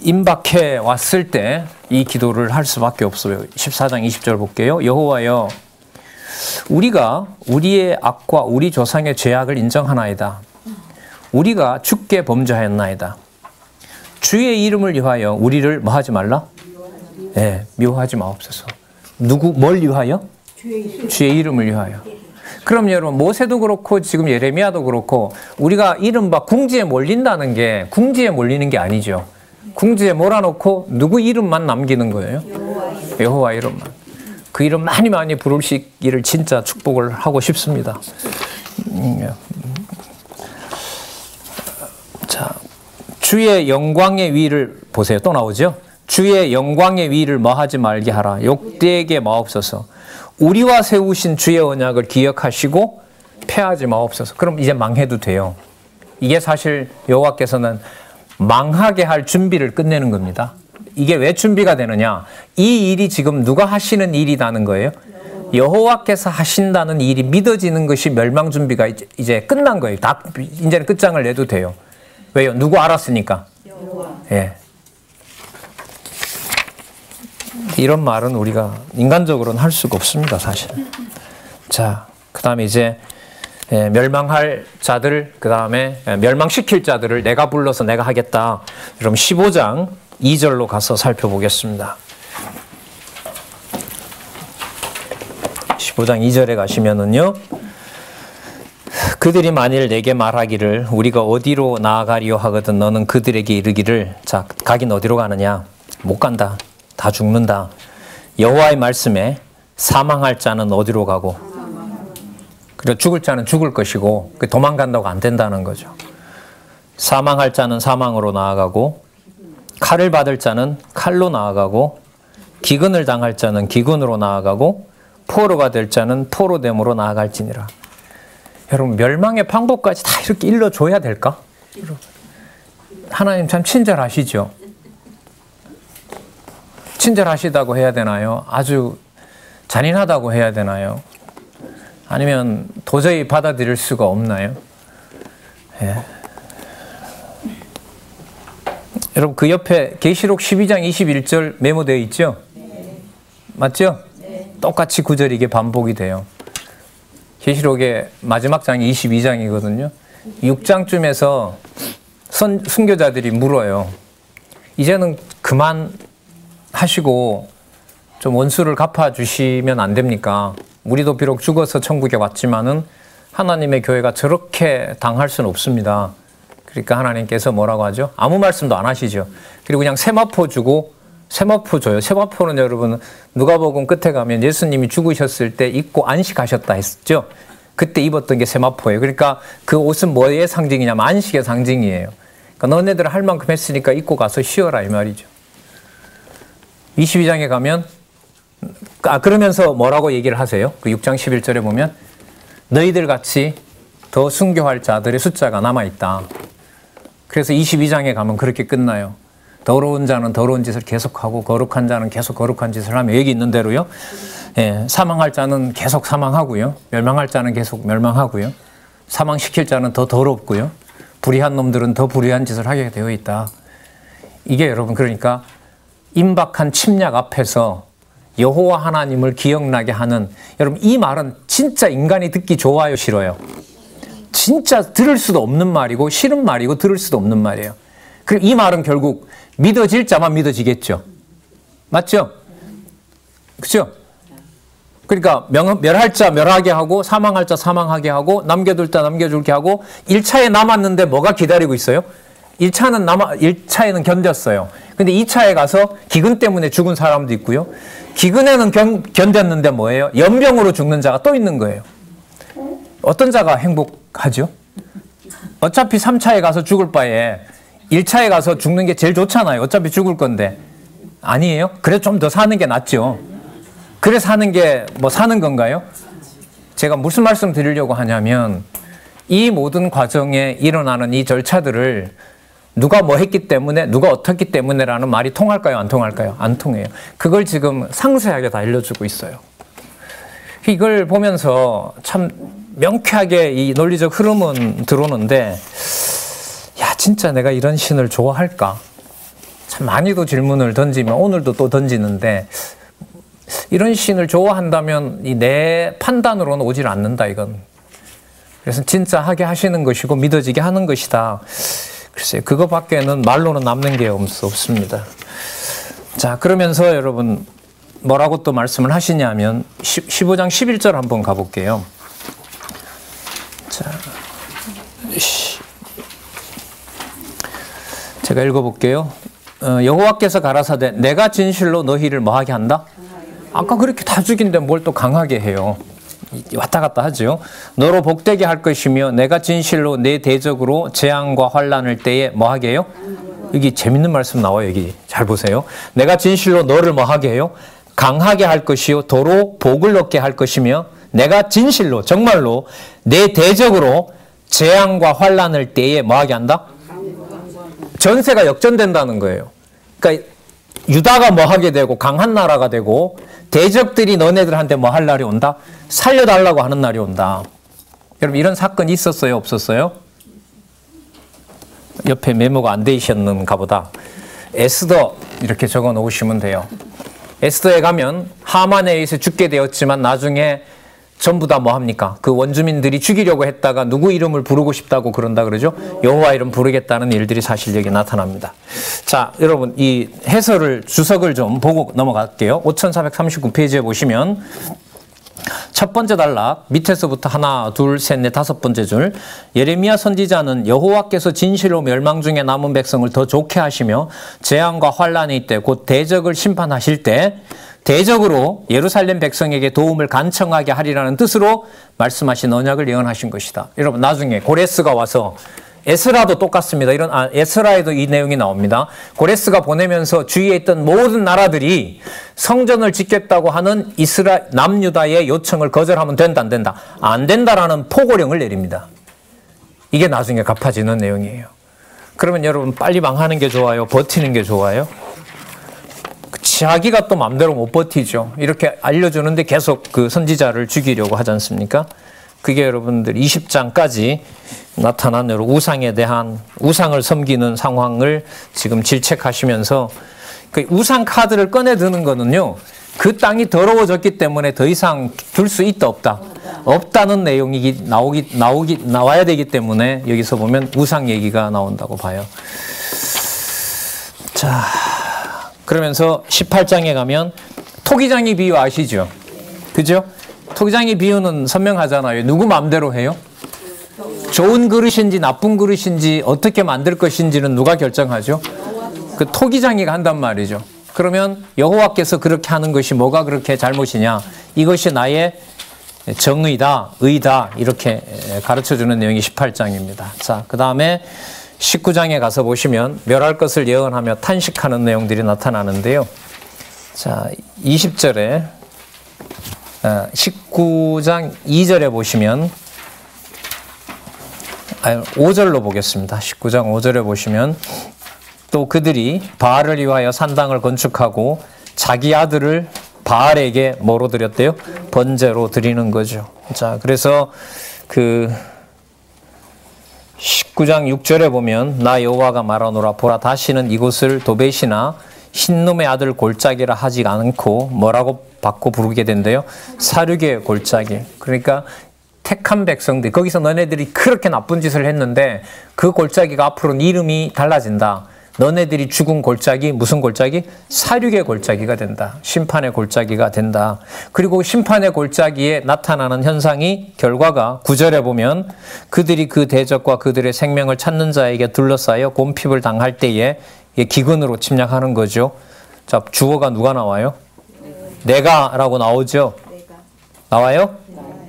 임박해 왔을 때 이 기도를 할 수밖에 없어요. 14장 20절 볼게요. 여호와여, 우리가 우리의 악과 우리 조상의 죄악을 인정하나이다. 우리가 주께 범죄하였나이다. 주의 이름을 위하여 우리를 뭐 하지 말라? 네, 미워하지 마옵소서. 뭘 위하여? 주의 이름을 위하여. 그럼 여러분, 모세도 그렇고 지금 예레미야도 그렇고 우리가 이른바 궁지에 몰린다는 게 궁지에 몰리는 게 아니죠. 궁지에 몰아놓고 누구 이름만 남기는 거예요? 여호와 이름만. 그 이름 많이 많이 부르시기를 진짜 축복을 하고 싶습니다. 자, 주의 영광의 위를 보세요. 또 나오죠? 주의 영광의 위를 뭐하지 말게 하라. 욕되게 마옵소서. 우리와 세우신 주의 언약을 기억하시고 패하지 마옵소서. 그럼 이제 망해도 돼요. 이게 사실 여호와께서는 망하게 할 준비를 끝내는 겁니다. 이게 왜 준비가 되느냐? 이 일이 지금 누가 하시는 일이라는 거예요? 여호와께서 하신다는 일이 믿어지는 것이 멸망 준비가 이제 끝난 거예요. 이제는 끝장을 내도 돼요. 왜요? 누구 알았으니까? 예. 이런 말은 우리가 인간적으로는 할 수가 없습니다, 사실. 자, 그 다음에 이제 멸망할 자들, 그 다음에 멸망시킬 자들을 내가 불러서 내가 하겠다. 그럼 15장 2절로 가서 살펴보겠습니다. 15장 2절에 가시면은요, 그들이 만일 내게 말하기를 우리가 어디로 나아가리요 하거든 너는 그들에게 이르기를, 자, 가긴 어디로 가느냐? 못 간다. 다 죽는다. 여호와의 말씀에 사망할 자는 어디로 가고, 그리고 죽을 자는 죽을 것이고, 도망간다고 안 된다는 거죠. 사망할 자는 사망으로 나아가고, 칼을 받을 자는 칼로 나아가고, 기근을 당할 자는 기근으로 나아가고, 포로가 될 자는 포로됨으로 나아갈지니라. 여러분, 멸망의 방법까지 다 이렇게 일러줘야 될까? 하나님 참 친절하시죠? 친절하시다고 해야 되나요? 아주 잔인하다고 해야 되나요? 아니면 도저히 받아들일 수가 없나요? 예. 여러분, 그 옆에 계시록 12장 21절 메모되어 있죠? 맞죠? 똑같이 구절이 이게 반복이 돼요. 계시록의 마지막 장이 22장이거든요. 6장쯤에서 순교자들이 물어요. 이제는 그만 하시고 좀 원수를 갚아주시면 안 됩니까? 우리도 비록 죽어서 천국에 왔지만은 하나님의 교회가 저렇게 당할 수는 없습니다. 그러니까 하나님께서 뭐라고 하죠? 아무 말씀도 안 하시죠. 그리고 그냥 세마포 주고, 세마포 줘요. 세마포는 여러분 누가복음 끝에 가면 예수님이 죽으셨을 때 입고 안식하셨다 했죠. 그때 입었던 게 세마포예요. 그러니까 그 옷은 뭐의 상징이냐면 안식의 상징이에요. 그러니까 너네들 할 만큼 했으니까 입고 가서 쉬어라 이 말이죠. 22장에 가면 그러면서 뭐라고 얘기를 하세요? 그 6장 11절에 보면 너희들 같이 더 순교할 자들의 숫자가 남아있다. 그래서 22장에 가면 그렇게 끝나요. 더러운 자는 더러운 짓을 계속하고 거룩한 자는 계속 거룩한 짓을 하며, 여기 있는 대로요. 예, 사망할 자는 계속 사망하고요. 멸망할 자는 계속 멸망하고요. 사망시킬 자는 더 더럽고요. 불의한 놈들은 더 불의한 짓을 하게 되어 있다. 이게 여러분, 그러니까 임박한 침략 앞에서 여호와 하나님을 기억나게 하는, 여러분 이 말은 진짜 인간이 듣기 좋아요, 싫어요? 진짜 들을 수도 없는 말이고 싫은 말이고 들을 수도 없는 말이에요. 그리고 이 말은 결국 믿어질 자만 믿어지겠죠. 맞죠? 그렇죠? 그러니까 멸할 자 멸하게 하고, 사망할 자 사망하게 하고, 남겨둘 자 남겨줄게 하고, 1차에 남았는데 뭐가 기다리고 있어요? 1차에는 견뎠어요. 근데 2차에 가서 기근 때문에 죽은 사람도 있고요. 기근에는 견뎠는데 뭐예요? 연병으로 죽는 자가 또 있는 거예요. 어떤 자가 행복하죠? 어차피 3차에 가서 죽을 바에 1차에 가서 죽는 게 제일 좋잖아요. 어차피 죽을 건데. 아니에요? 그래서 좀 더 사는 게 낫죠. 그래 사는 게 뭐 사는 건가요? 제가 무슨 말씀 드리려고 하냐면, 이 모든 과정에 일어나는 이 절차들을 누가 뭐 했기 때문에, 누가 어떻기 때문에라는 말이 통할까요? 안 통할까요? 안 통해요. 그걸 지금 상세하게 다 알려주고 있어요. 이걸 보면서 참 명쾌하게 이 논리적 흐름은 들어오는데, 야, 진짜 내가 이런 신을 좋아할까? 참 많이도 질문을 던지면, 오늘도 또 던지는데, 이런 신을 좋아한다면 이 내 판단으로는 오질 않는다, 이건. 그래서 진짜 하게 하시는 것이고 믿어지게 하는 것이다. 글쎄요, 그거밖에는 말로는 남는 게 없습니다. 자, 그러면서 여러분 뭐라고 또 말씀을 하시냐면 15장 11절 한번 가볼게요. 자, 제가 읽어볼게요. 여호와께서 가라사대 내가 진실로 너희를 뭐하게 한다? 아까 그렇게 다 죽인데 뭘 또 강하게 해요. 왔다 갔다 하죠. 너로 복되게 할 것이며 내가 진실로 내 대적으로 재앙과 환난을 때에 뭐하게 해요? 여기 재밌는 말씀 나와요. 여기 잘 보세요. 내가 진실로 너를 뭐하게 해요? 강하게 할 것이요 도로 복을 얻게 할 것이며 내가 진실로 정말로 내 대적으로 재앙과 환난을 때에 뭐하게 한다? 전세가 역전된다는 거예요. 그러니까 유다가 뭐하게 되고 강한 나라가 되고 대적들이 너네들한테 뭐 할 날이 온다? 살려달라고 하는 날이 온다. 여러분 이런 사건이 있었어요? 없었어요? 옆에 메모가 안 돼 있었는가 보다. 에스더 이렇게 적어 놓으시면 돼요. 에스더에 가면 하만에 의해서 죽게 되었지만 나중에 전부 다 뭐 합니까? 그 원주민들이 죽이려고 했다가 누구 이름을 부르고 싶다고 그런다 그러죠? 여호와 이름 부르겠다는 일들이 사실 여기 나타납니다. 자, 여러분 이 해설을 주석을 좀 보고 넘어갈게요. 5439페이지에 보시면 첫 번째 단락 밑에서부터 하나, 둘, 셋, 넷, 다섯 번째 줄. 예레미야 선지자는 여호와께서 진실로 멸망 중에 남은 백성을 더 좋게 하시며 재앙과 환란이 있되 곧 대적을 심판하실 때 대적으로 예루살렘 백성에게 도움을 간청하게 하리라는 뜻으로 말씀하신 언약을 예언하신 것이다. 여러분 나중에 고레스가 와서 에스라도 똑같습니다. 에스라에도 이 내용이 나옵니다. 고레스가 보내면서 주위에 있던 모든 나라들이 성전을 짓겠다고 하는 남유다의 요청을 거절하면 된다, 안 된다? 안 된다라는 포고령을 내립니다. 이게 나중에 갚아지는 내용이에요. 그러면 여러분 빨리 망하는 게 좋아요? 버티는 게 좋아요? 자기가 또 마음대로 못 버티죠. 이렇게 알려주는데 계속 그 선지자를 죽이려고 하지 않습니까? 그게 여러분들 20장까지 나타난 여러 우상에 대한 우상을 섬기는 상황을 지금 질책하시면서 그 우상 카드를 꺼내 드는 거는요. 그 땅이 더러워졌기 때문에 더 이상 둘 수 있다 없다. 없다는 내용이 나와야 되기 때문에 여기서 보면 우상 얘기가 나온다고 봐요. 자, 그러면서 18장에 가면 토기장이 비유 아시죠? 그죠? 토기장이 비유는 선명하잖아요. 누구 마음대로 해요? 좋은 그릇인지 나쁜 그릇인지 어떻게 만들 것인지는 누가 결정하죠? 그 토기장이가 한단 말이죠. 그러면 여호와께서 그렇게 하는 것이 뭐가 그렇게 잘못이냐? 이것이 나의 정의다, 의다 이렇게 가르쳐주는 내용이 18장입니다. 자, 그 다음에 19장에 가서 보시면 멸할 것을 예언하며 탄식하는 내용들이 나타나는데요. 자, 20절에 19장 2절에 보시면 5절로 보겠습니다. 19장 5절에 보시면 또 그들이 바알을 위하여 산당을 건축하고 자기 아들을 바알에게 뭐로 드렸대요? 번제로 드리는 거죠. 자, 그래서 그 19장 6절에 보면 나 여호와가 말하노라 보라 다시는 이곳을 도벳이나 흰놈의 아들 골짜기라 하지 않고 뭐라고 바꿔 부르게 된대요? 사륙의 골짜기. 그러니까 택한 백성들, 거기서 너네들이 그렇게 나쁜 짓을 했는데 그 골짜기가 앞으로는 이름이 달라진다. 너네들이 죽은 골짜기, 무슨 골짜기? 사륙의 골짜기가 된다. 심판의 골짜기가 된다. 그리고 심판의 골짜기에 나타나는 현상이 결과가 9절에 보면 그들이 그 대적과 그들의 생명을 찾는 자에게 둘러싸여 곰핍을 당할 때에 기근으로 침략하는 거죠. 자, 주어가 누가 나와요? 내가라고 나오죠? 나와요?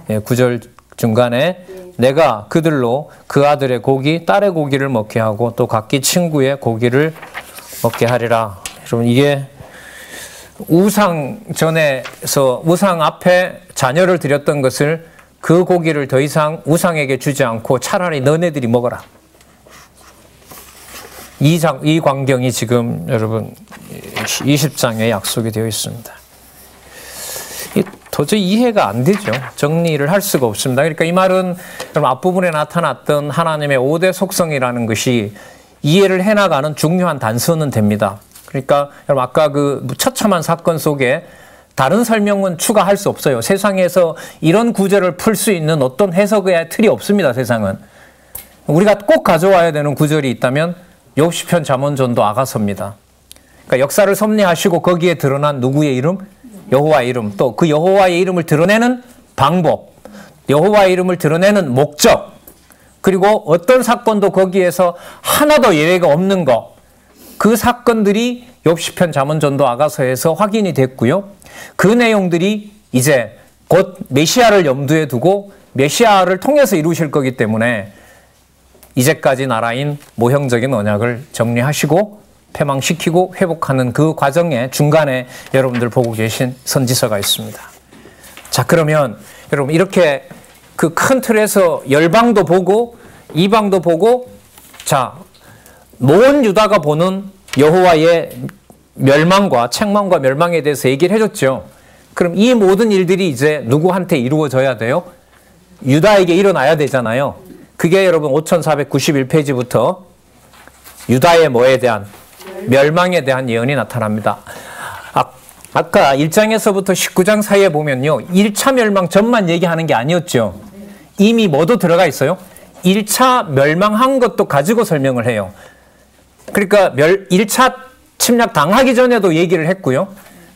예, 9절 중간에 내가 그들로 그 아들의 고기, 딸의 고기를 먹게 하고 또 각기 친구의 고기를 먹게 하리라. 여러분 이게 우상 전에서 우상 앞에 자녀를 드렸던 것을 그 고기를 더 이상 우상에게 주지 않고 차라리 너네들이 먹어라. 이 광경이 지금 여러분 20장에 약속이 되어 있습니다. 도저히 이해가 안 되죠. 정리를 할 수가 없습니다. 그러니까 이 말은 앞부분에 나타났던 하나님의 5대 속성이라는 것이 이해를 해나가는 중요한 단서는 됩니다. 그러니까 여러분 아까 그 처참한 사건 속에 다른 설명은 추가할 수 없어요. 세상에서 이런 구절을 풀 수 있는 어떤 해석의 틀이 없습니다. 세상은. 우리가 꼭 가져와야 되는 구절이 있다면 욥시편 잠언전도 아가서입니다. 그러니까 역사를 섭리하시고 거기에 드러난 누구의 이름? 여호와의 이름, 또 그 여호와의 이름을 드러내는 방법, 여호와의 이름을 드러내는 목적, 그리고 어떤 사건도 거기에서 하나도 예외가 없는 것, 그 사건들이 욥시편 잠언전도 아가서에서 확인이 됐고요. 그 내용들이 이제 곧 메시아를 염두에 두고 메시아를 통해서 이루실 거기 때문에 이제까지 나라인 모형적인 언약을 정리하시고 폐망시키고 회복하는 그 과정의 중간에 여러분들 보고 계신 선지서가 있습니다. 자, 그러면 여러분 이렇게 그 큰 틀에서 열방도 보고 이방도 보고 자, 모든 유다가 보는 여호와의 멸망과 책망과 멸망에 대해서 얘기를 해줬죠. 그럼 이 모든 일들이 이제 누구한테 이루어져야 돼요? 유다에게 일어나야 되잖아요. 그게 여러분 5491페이지부터 유다의 뭐에 대한 멸망에 대한 예언이 나타납니다. 아까 1장에서부터 19장 사이에 보면요. 1차 멸망 전만 얘기하는 게 아니었죠. 이미 뭐도 들어가 있어요? 1차 멸망한 것도 가지고 설명을 해요. 그러니까 1차 침략 당하기 전에도 얘기를 했고요.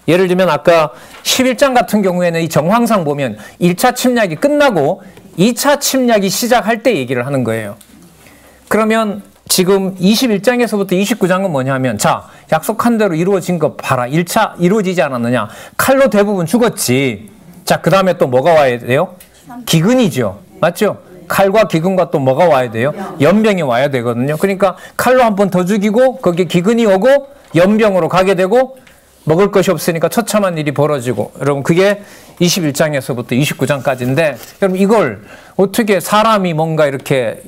예를 들면 아까 11장 같은 경우에는 이 정황상 보면 1차 침략이 끝나고 2차 침략이 시작할 때 얘기를 하는 거예요. 그러면 지금 21장에서부터 29장은 뭐냐면 자, 약속한 대로 이루어진 거 봐라. 1차 이루어지지 않았느냐. 칼로 대부분 죽었지. 자, 그 다음에 또 뭐가 와야 돼요? 기근이죠. 맞죠? 칼과 기근과 또 뭐가 와야 돼요? 연병이 와야 되거든요. 그러니까 칼로 한 번 더 죽이고 거기에 기근이 오고 연병으로 가게 되고 먹을 것이 없으니까 처참한 일이 벌어지고 여러분 그게 21장에서부터 29장까지인데 여러분 이걸 어떻게 사람이 뭔가 이렇게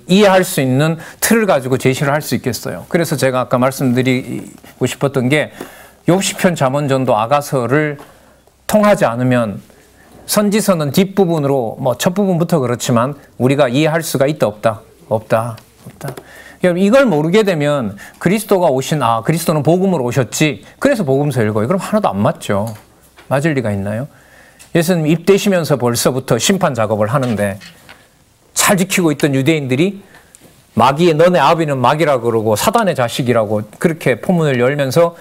이해할 수 있는 틀을 가지고 제시를 할 수 있겠어요. 그래서 제가 아까 말씀드리고 싶었던 게 욥시편, 잠언전도, 아가서를 통하지 않으면 선지서는 뒷부분으로 뭐 첫 부분부터 그렇지만 우리가 이해할 수가 있다 없다? 없다. 여러분 이걸 모르게 되면 그리스도가 오신 그리스도는 복음으로 오셨지 그래서 복음서 읽어요. 그럼 하나도 안 맞죠. 맞을 리가 있나요? 예수님 입되시면서 벌써부터 심판 작업을 하는데 잘 지키고 있던 유대인들이 마귀의 너네 아비는 마귀라고 그러고 사단의 자식이라고 그렇게 포문을 열면서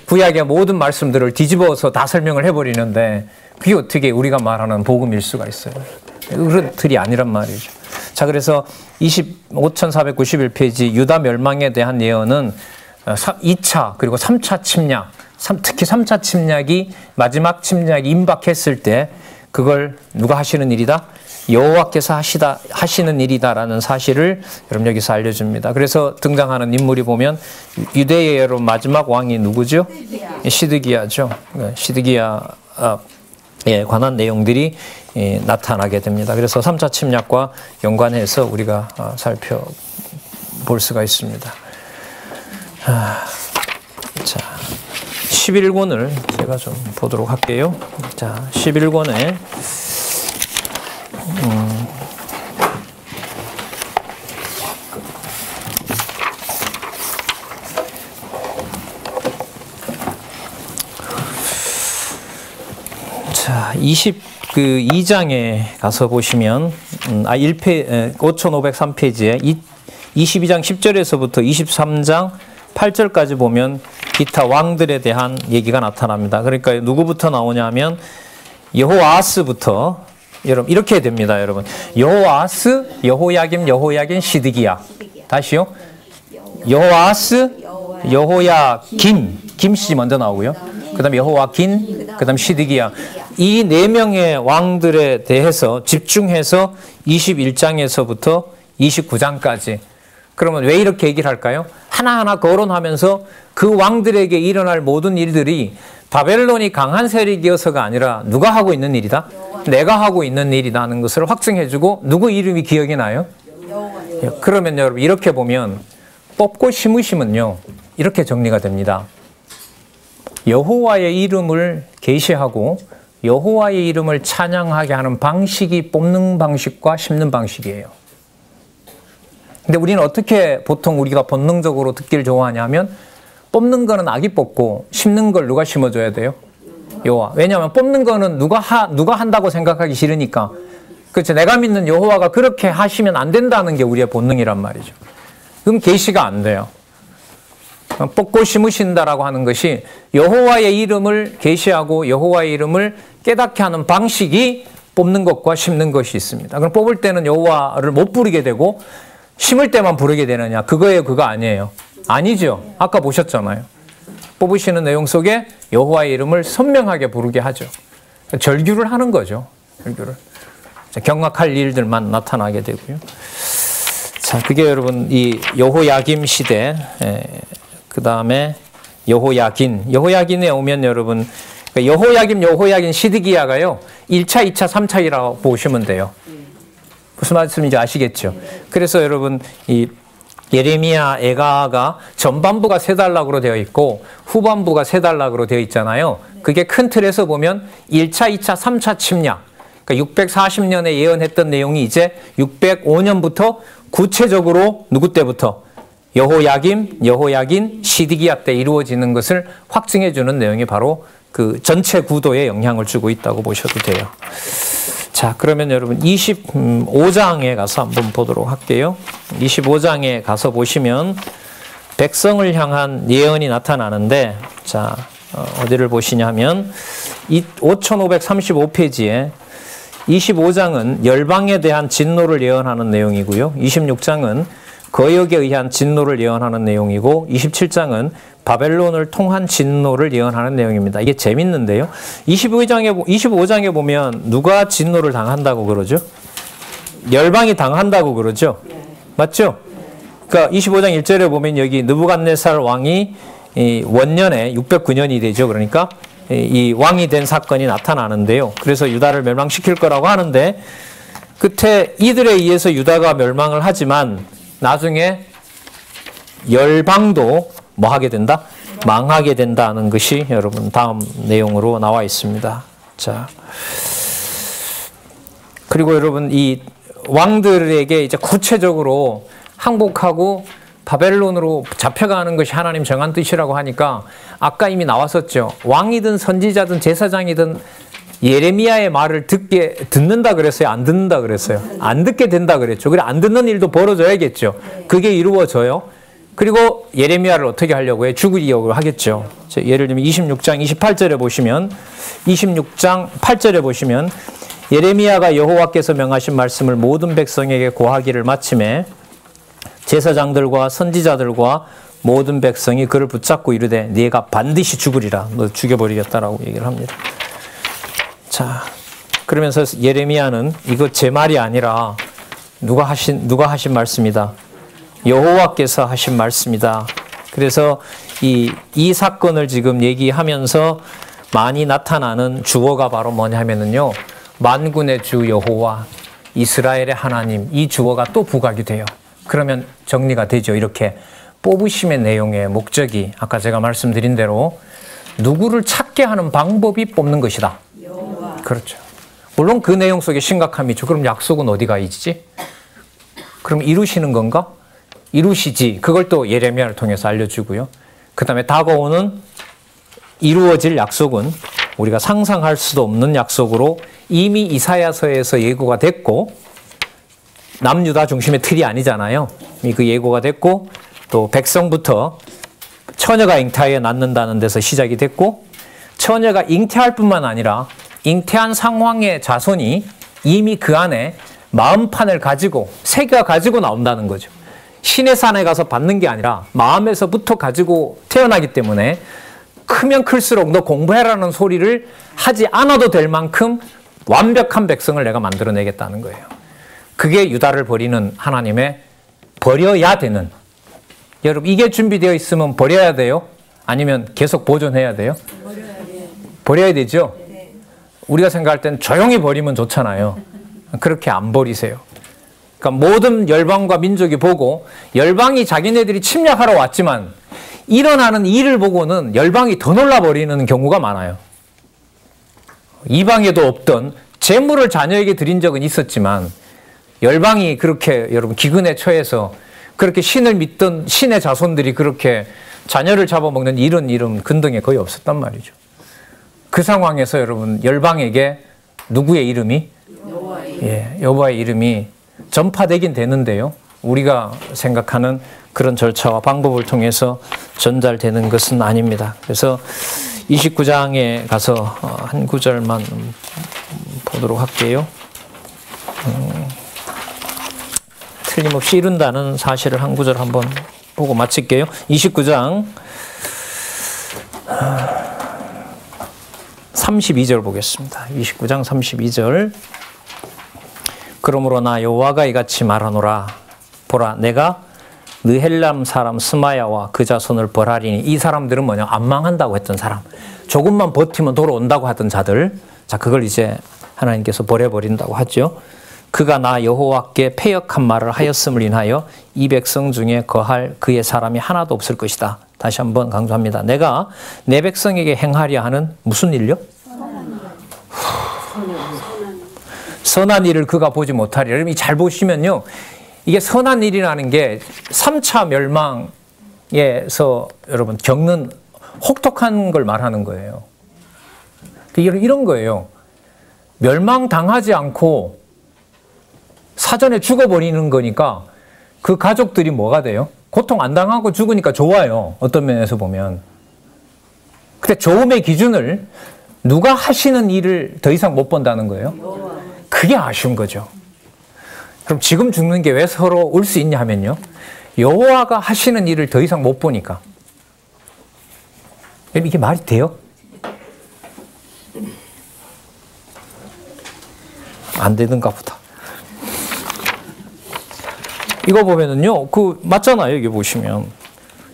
구약의 모든 말씀들을 뒤집어서 다 설명을 해버리는데 그게 어떻게 우리가 말하는 복음일 수가 있어요. 그런 틀이 아니란 말이죠. 자, 그래서 5491페이지 유다 멸망에 대한 예언은 2차 그리고 3차 침략, 특히 3차 침략이 마지막 침략이 임박했을 때 그걸 누가 하시는 일이다? 여호와께서 하시는 일이다라는 사실을 여러분 여기서 알려줍니다. 그래서 등장하는 인물이 보면 유대의 여러분 마지막 왕이 누구죠? 시드기야죠. 시드기야에 관한 내용들이 나타나게 됩니다. 그래서 3차 침략과 연관해서 우리가 살펴볼 수가 있습니다. 자, 11권을 제가 좀 보도록 할게요. 자, 11권에 자, 22장에 가서 보시면 5503페이지에 22장 10절에서부터 23장 8절까지 보면 기타 왕들에 대한 얘기가 나타납니다. 그러니까 누구부터 나오냐면 여호아스부터 여러분 이렇게 됩니다. 여러분 여호아스, 여호야김, 시드기야. 다시요. 여호아스, 여호야김, 김씨 먼저 나오고요. 그 다음에 여호와긴, 그 다음 시드기야. 이 네 명의 왕들에 대해서 집중해서 21장에서부터 29장까지. 그러면 왜 이렇게 얘기를 할까요? 하나하나 거론하면서 그 왕들에게 일어날 모든 일들이 바벨론이 강한 세력이어서가 아니라 누가 하고 있는 일이다? 내가 하고 있는 일이다 하는 것을 확증해주고 누구 이름이 기억이 나요? 그러면 여러분 이렇게 보면 뽑고 심으심은요 이렇게 정리가 됩니다. 여호와의 이름을 계시하고 여호와의 이름을 찬양하게 하는 방식이 뽑는 방식과 심는 방식이에요. 근데 우리는 어떻게 보통 우리가 본능적으로 듣기를 좋아하냐면 뽑는 거는 악이 뽑고 심는 걸 누가 심어줘야 돼요? 여호와. 왜냐하면 뽑는 거는 누가 한다고 생각하기 싫으니까. 그렇죠. 내가 믿는 여호와가 그렇게 하시면 안 된다는 게 우리의 본능이란 말이죠. 그럼 계시가 안 돼요. 뽑고 심으신다라고 하는 것이 여호와의 이름을 계시하고 여호와의 이름을 깨닫게 하는 방식이 뽑는 것과 심는 것이 있습니다. 그럼 뽑을 때는 여호와를 못 부르게 되고 심을 때만 부르게 되느냐? 그거예요, 그거 아니에요? 아니죠. 아까 보셨잖아요. 뽑으시는 내용 속에 여호와의 이름을 선명하게 부르게 하죠. 절규를 하는 거죠. 절규를. 경악할 일들만 나타나게 되고요. 자, 그게 여러분 이 여호야김 시대, 그 다음에 여호야긴에 오면 여러분 여호야긴 시드기야가요 1차, 2차, 3차이라고 보시면 돼요. 무슨 말씀인지 아시겠죠? 그래서 여러분 이 예레미야, 에가가 전반부가 세 단락으로 되어 있고 후반부가 세 단락으로 되어 있잖아요. 그게 큰 틀에서 보면 1차, 2차, 3차 침략. 그러니까 640년에 예언했던 내용이 이제 605년부터 구체적으로 누구 때부터? 여호야긴, 시드기야 때 이루어지는 것을 확증해 주는 내용이 바로 그 전체 구도에 영향을 주고 있다고 보셔도 돼요. 자, 그러면 여러분 25장에 가서 한번 보도록 할게요. 25장에 가서 보시면 백성을 향한 예언이 나타나는데, 자, 어디를 보시냐 하면 5535페이지에 25장은 열방에 대한 진노를 예언하는 내용이고요. 26장은 거역에 의한 진노를 예언하는 내용이고, 27장은 바벨론을 통한 진노를 예언하는 내용입니다. 이게 재밌는데요. 25장에 보면 누가 진노를 당한다고 그러죠? 열방이 당한다고 그러죠? 맞죠? 그러니까 25장 1절에 보면 여기 느부갓네살 왕이 원년에 609년이 되죠. 그러니까 이 왕이 된 사건이 나타나는데요. 그래서 유다를 멸망시킬 거라고 하는데, 끝에 이들에 의해서 유다가 멸망을 하지만 나중에 열방도 뭐 하게 된다? 망하게 된다는 것이 여러분 다음 내용으로 나와 있습니다. 자, 그리고 여러분 이 왕들에게 이제 구체적으로 항복하고 바벨론으로 잡혀가는 것이 하나님 정한 뜻이라고 하니까 아까 이미 나왔었죠. 왕이든 선지자든 제사장이든 예레미야의 말을 듣는다 그랬어요? 안 듣는다 그랬어요? 안 듣게 된다 그랬죠. 그래, 안 듣는 일도 벌어져야겠죠. 그게 이루어져요. 그리고 예레미야를 어떻게 하려고 해? 죽이려고 하겠죠. 예를 들면 26장 28절에 보시면, 26장 8절에 보시면 예레미야가 여호와께서 명하신 말씀을 모든 백성에게 고하기를 마침에 제사장들과 선지자들과 모든 백성이 그를 붙잡고 이르되 네가 반드시 죽으리라. 너 죽여버리겠다라고 얘기를 합니다. 자, 그러면서 예레미야는 이거 제 말이 아니라 누가 하신 말씀이다. 여호와께서 하신 말씀이다. 그래서 이 사건을 지금 얘기하면서 많이 나타나는 주어가 바로 뭐냐면요, 만군의 주 여호와, 이스라엘의 하나님, 이 주어가 또 부각이 돼요. 그러면 정리가 되죠. 이렇게 뽑으심의 내용의 목적이 아까 제가 말씀드린 대로 누구를 찾게 하는 방법이 뽑는 것이다. 여호와. 그렇죠. 물론 그 내용 속에 심각함이 있죠. 그럼 약속은 어디가 있지? 그럼 이루시는 건가? 이루시지. 그걸 또 예레미야를 통해서 알려주고요. 그 다음에 다가오는 이루어질 약속은 우리가 상상할 수도 없는 약속으로 이미 이사야서에서 예고가 됐고, 남유다 중심의 틀이 아니잖아요. 이미 그 예고가 됐고, 또 백성부터 처녀가 잉태하여 낳는다는 데서 시작이 됐고, 처녀가 잉태할 뿐만 아니라 잉태한 상황의 자손이 이미 그 안에 마음판을 가지고 새가 가지고 나온다는 거죠. 신의 산에 가서 받는 게 아니라 마음에서부터 가지고 태어나기 때문에 크면 클수록 너 공부해라는 소리를 하지 않아도 될 만큼 완벽한 백성을 내가 만들어내겠다는 거예요. 그게 유다를 버리는 하나님의 버려야 되는, 여러분 이게 준비되어 있으면 버려야 돼요? 아니면 계속 보존해야 돼요? 버려야 되죠? 우리가 생각할 땐 조용히 버리면 좋잖아요. 그렇게 안 버리세요. 그러니까 모든 열방과 민족이 보고 열방이 자기네들이 침략하러 왔지만 일어나는 일을 보고는 열방이 더 놀라버리는 경우가 많아요. 이방에도 없던 재물을 자녀에게 드린 적은 있었지만 열방이 그렇게 여러분 기근에 처해서 그렇게 신을 믿던 신의 자손들이 그렇게 자녀를 잡아먹는 이런 일은 근동에 거의 없었단 말이죠. 그 상황에서 여러분 열방에게 누구의 이름이? 여호와의 이름이 전파되긴 되는데요. 우리가 생각하는 그런 절차와 방법을 통해서 전달되는 것은 아닙니다. 그래서 29장에 가서 한 구절만 보도록 할게요. 틀림없이 이룬다는 사실을 한 구절 한번 보고 마칠게요. 29장 32절 보겠습니다. 29장 32절. 그러므로 나 여호와가 이같이 말하노라. 보라, 내가 느헬람 사람 스마야와 그 자손을 벌하리니. 이 사람들은 뭐냐? 안 망한다고 했던 사람, 조금만 버티면 돌아온다고 하던 자들. 자, 그걸 이제 하나님께서 버려버린다고 하죠. 그가 나 여호와께 패역한 말을 하였음을 인하여 이 백성 중에 거할 그의 사람이 하나도 없을 것이다. 다시 한번 강조합니다. 내가 내 백성에게 행하려 하는 무슨 일요? 선한 일을 그가 보지 못하리라. 여러분 잘 보시면요, 이게 선한 일이라는 게 3차 멸망에서 여러분 겪는 혹독한 걸 말하는 거예요. 이런 거예요. 멸망당하지 않고 사전에 죽어버리는 거니까 그 가족들이 뭐가 돼요? 고통 안 당하고 죽으니까 좋아요. 어떤 면에서 보면. 근데 좋음의 기준을 누가 하시는 일을 더 이상 못 본다는 거예요. 그게 아쉬운 거죠. 그럼 지금 죽는 게 왜 서러울 수 있냐 하면요. 여호와가 하시는 일을 더 이상 못 보니까. 이게 말이 돼요? 안 되는가 보다. 이거 보면은요, 맞잖아요. 여기 보시면.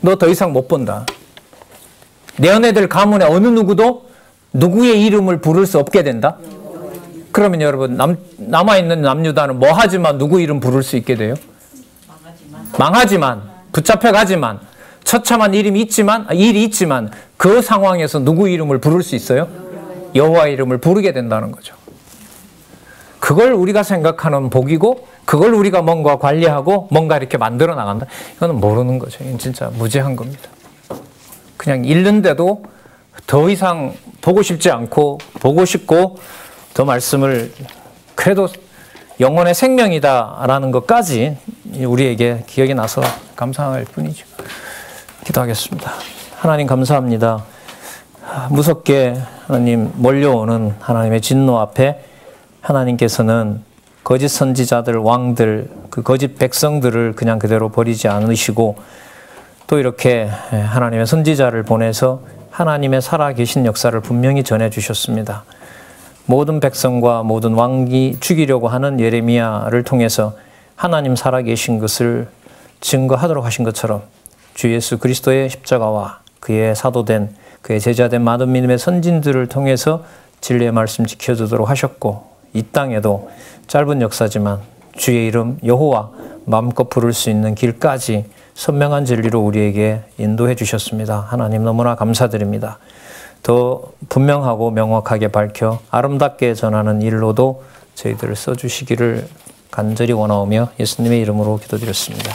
너 더 이상 못 본다. 내 아내들 가문에 어느 누구도 누구의 이름을 부를 수 없게 된다? 그러면 여러분, 남아있는 남유다는 뭐 하지만 누구 이름 부를 수 있게 돼요? 망하지만, 붙잡혀가지만, 처참한 일이 있지만 그 상황에서 누구 이름을 부를 수 있어요? 여호와 이름을 부르게 된다는 거죠. 그걸 우리가 생각하는 복이고 그걸 우리가 뭔가 관리하고 뭔가 이렇게 만들어 나간다. 이거는 모르는 거죠. 이건 진짜 무지한 겁니다. 그냥 읽는데도 더 이상 보고 싶지 않고 보고 싶고 더 말씀을 그래도 영혼의 생명이다라는 것까지 우리에게 기억이 나서 감사할 뿐이죠. 기도하겠습니다. 하나님 감사합니다. 무섭게 하나님 몰려오는 하나님의 진노 앞에 하나님께서는 거짓 선지자들, 왕들, 그 거짓 백성들을 그냥 그대로 버리지 않으시고 또 이렇게 하나님의 선지자를 보내서 하나님의 살아계신 역사를 분명히 전해주셨습니다. 모든 백성과 모든 왕이 죽이려고 하는 예레미야를 통해서 하나님 살아계신 것을 증거하도록 하신 것처럼 주 예수 그리스도의 십자가와 그의 사도된 그의 제자된 많은 믿음의 선진들을 통해서 진리의 말씀 지켜주도록 하셨고 이 땅에도 짧은 역사지만 주의 이름 여호와 마음껏 부를 수 있는 길까지 선명한 진리로 우리에게 인도해 주셨습니다. 하나님 너무나 감사드립니다. 더 분명하고 명확하게 밝혀 아름답게 전하는 일로도 저희들을 써주시기를 간절히 원하오며 예수님의 이름으로 기도드렸습니다.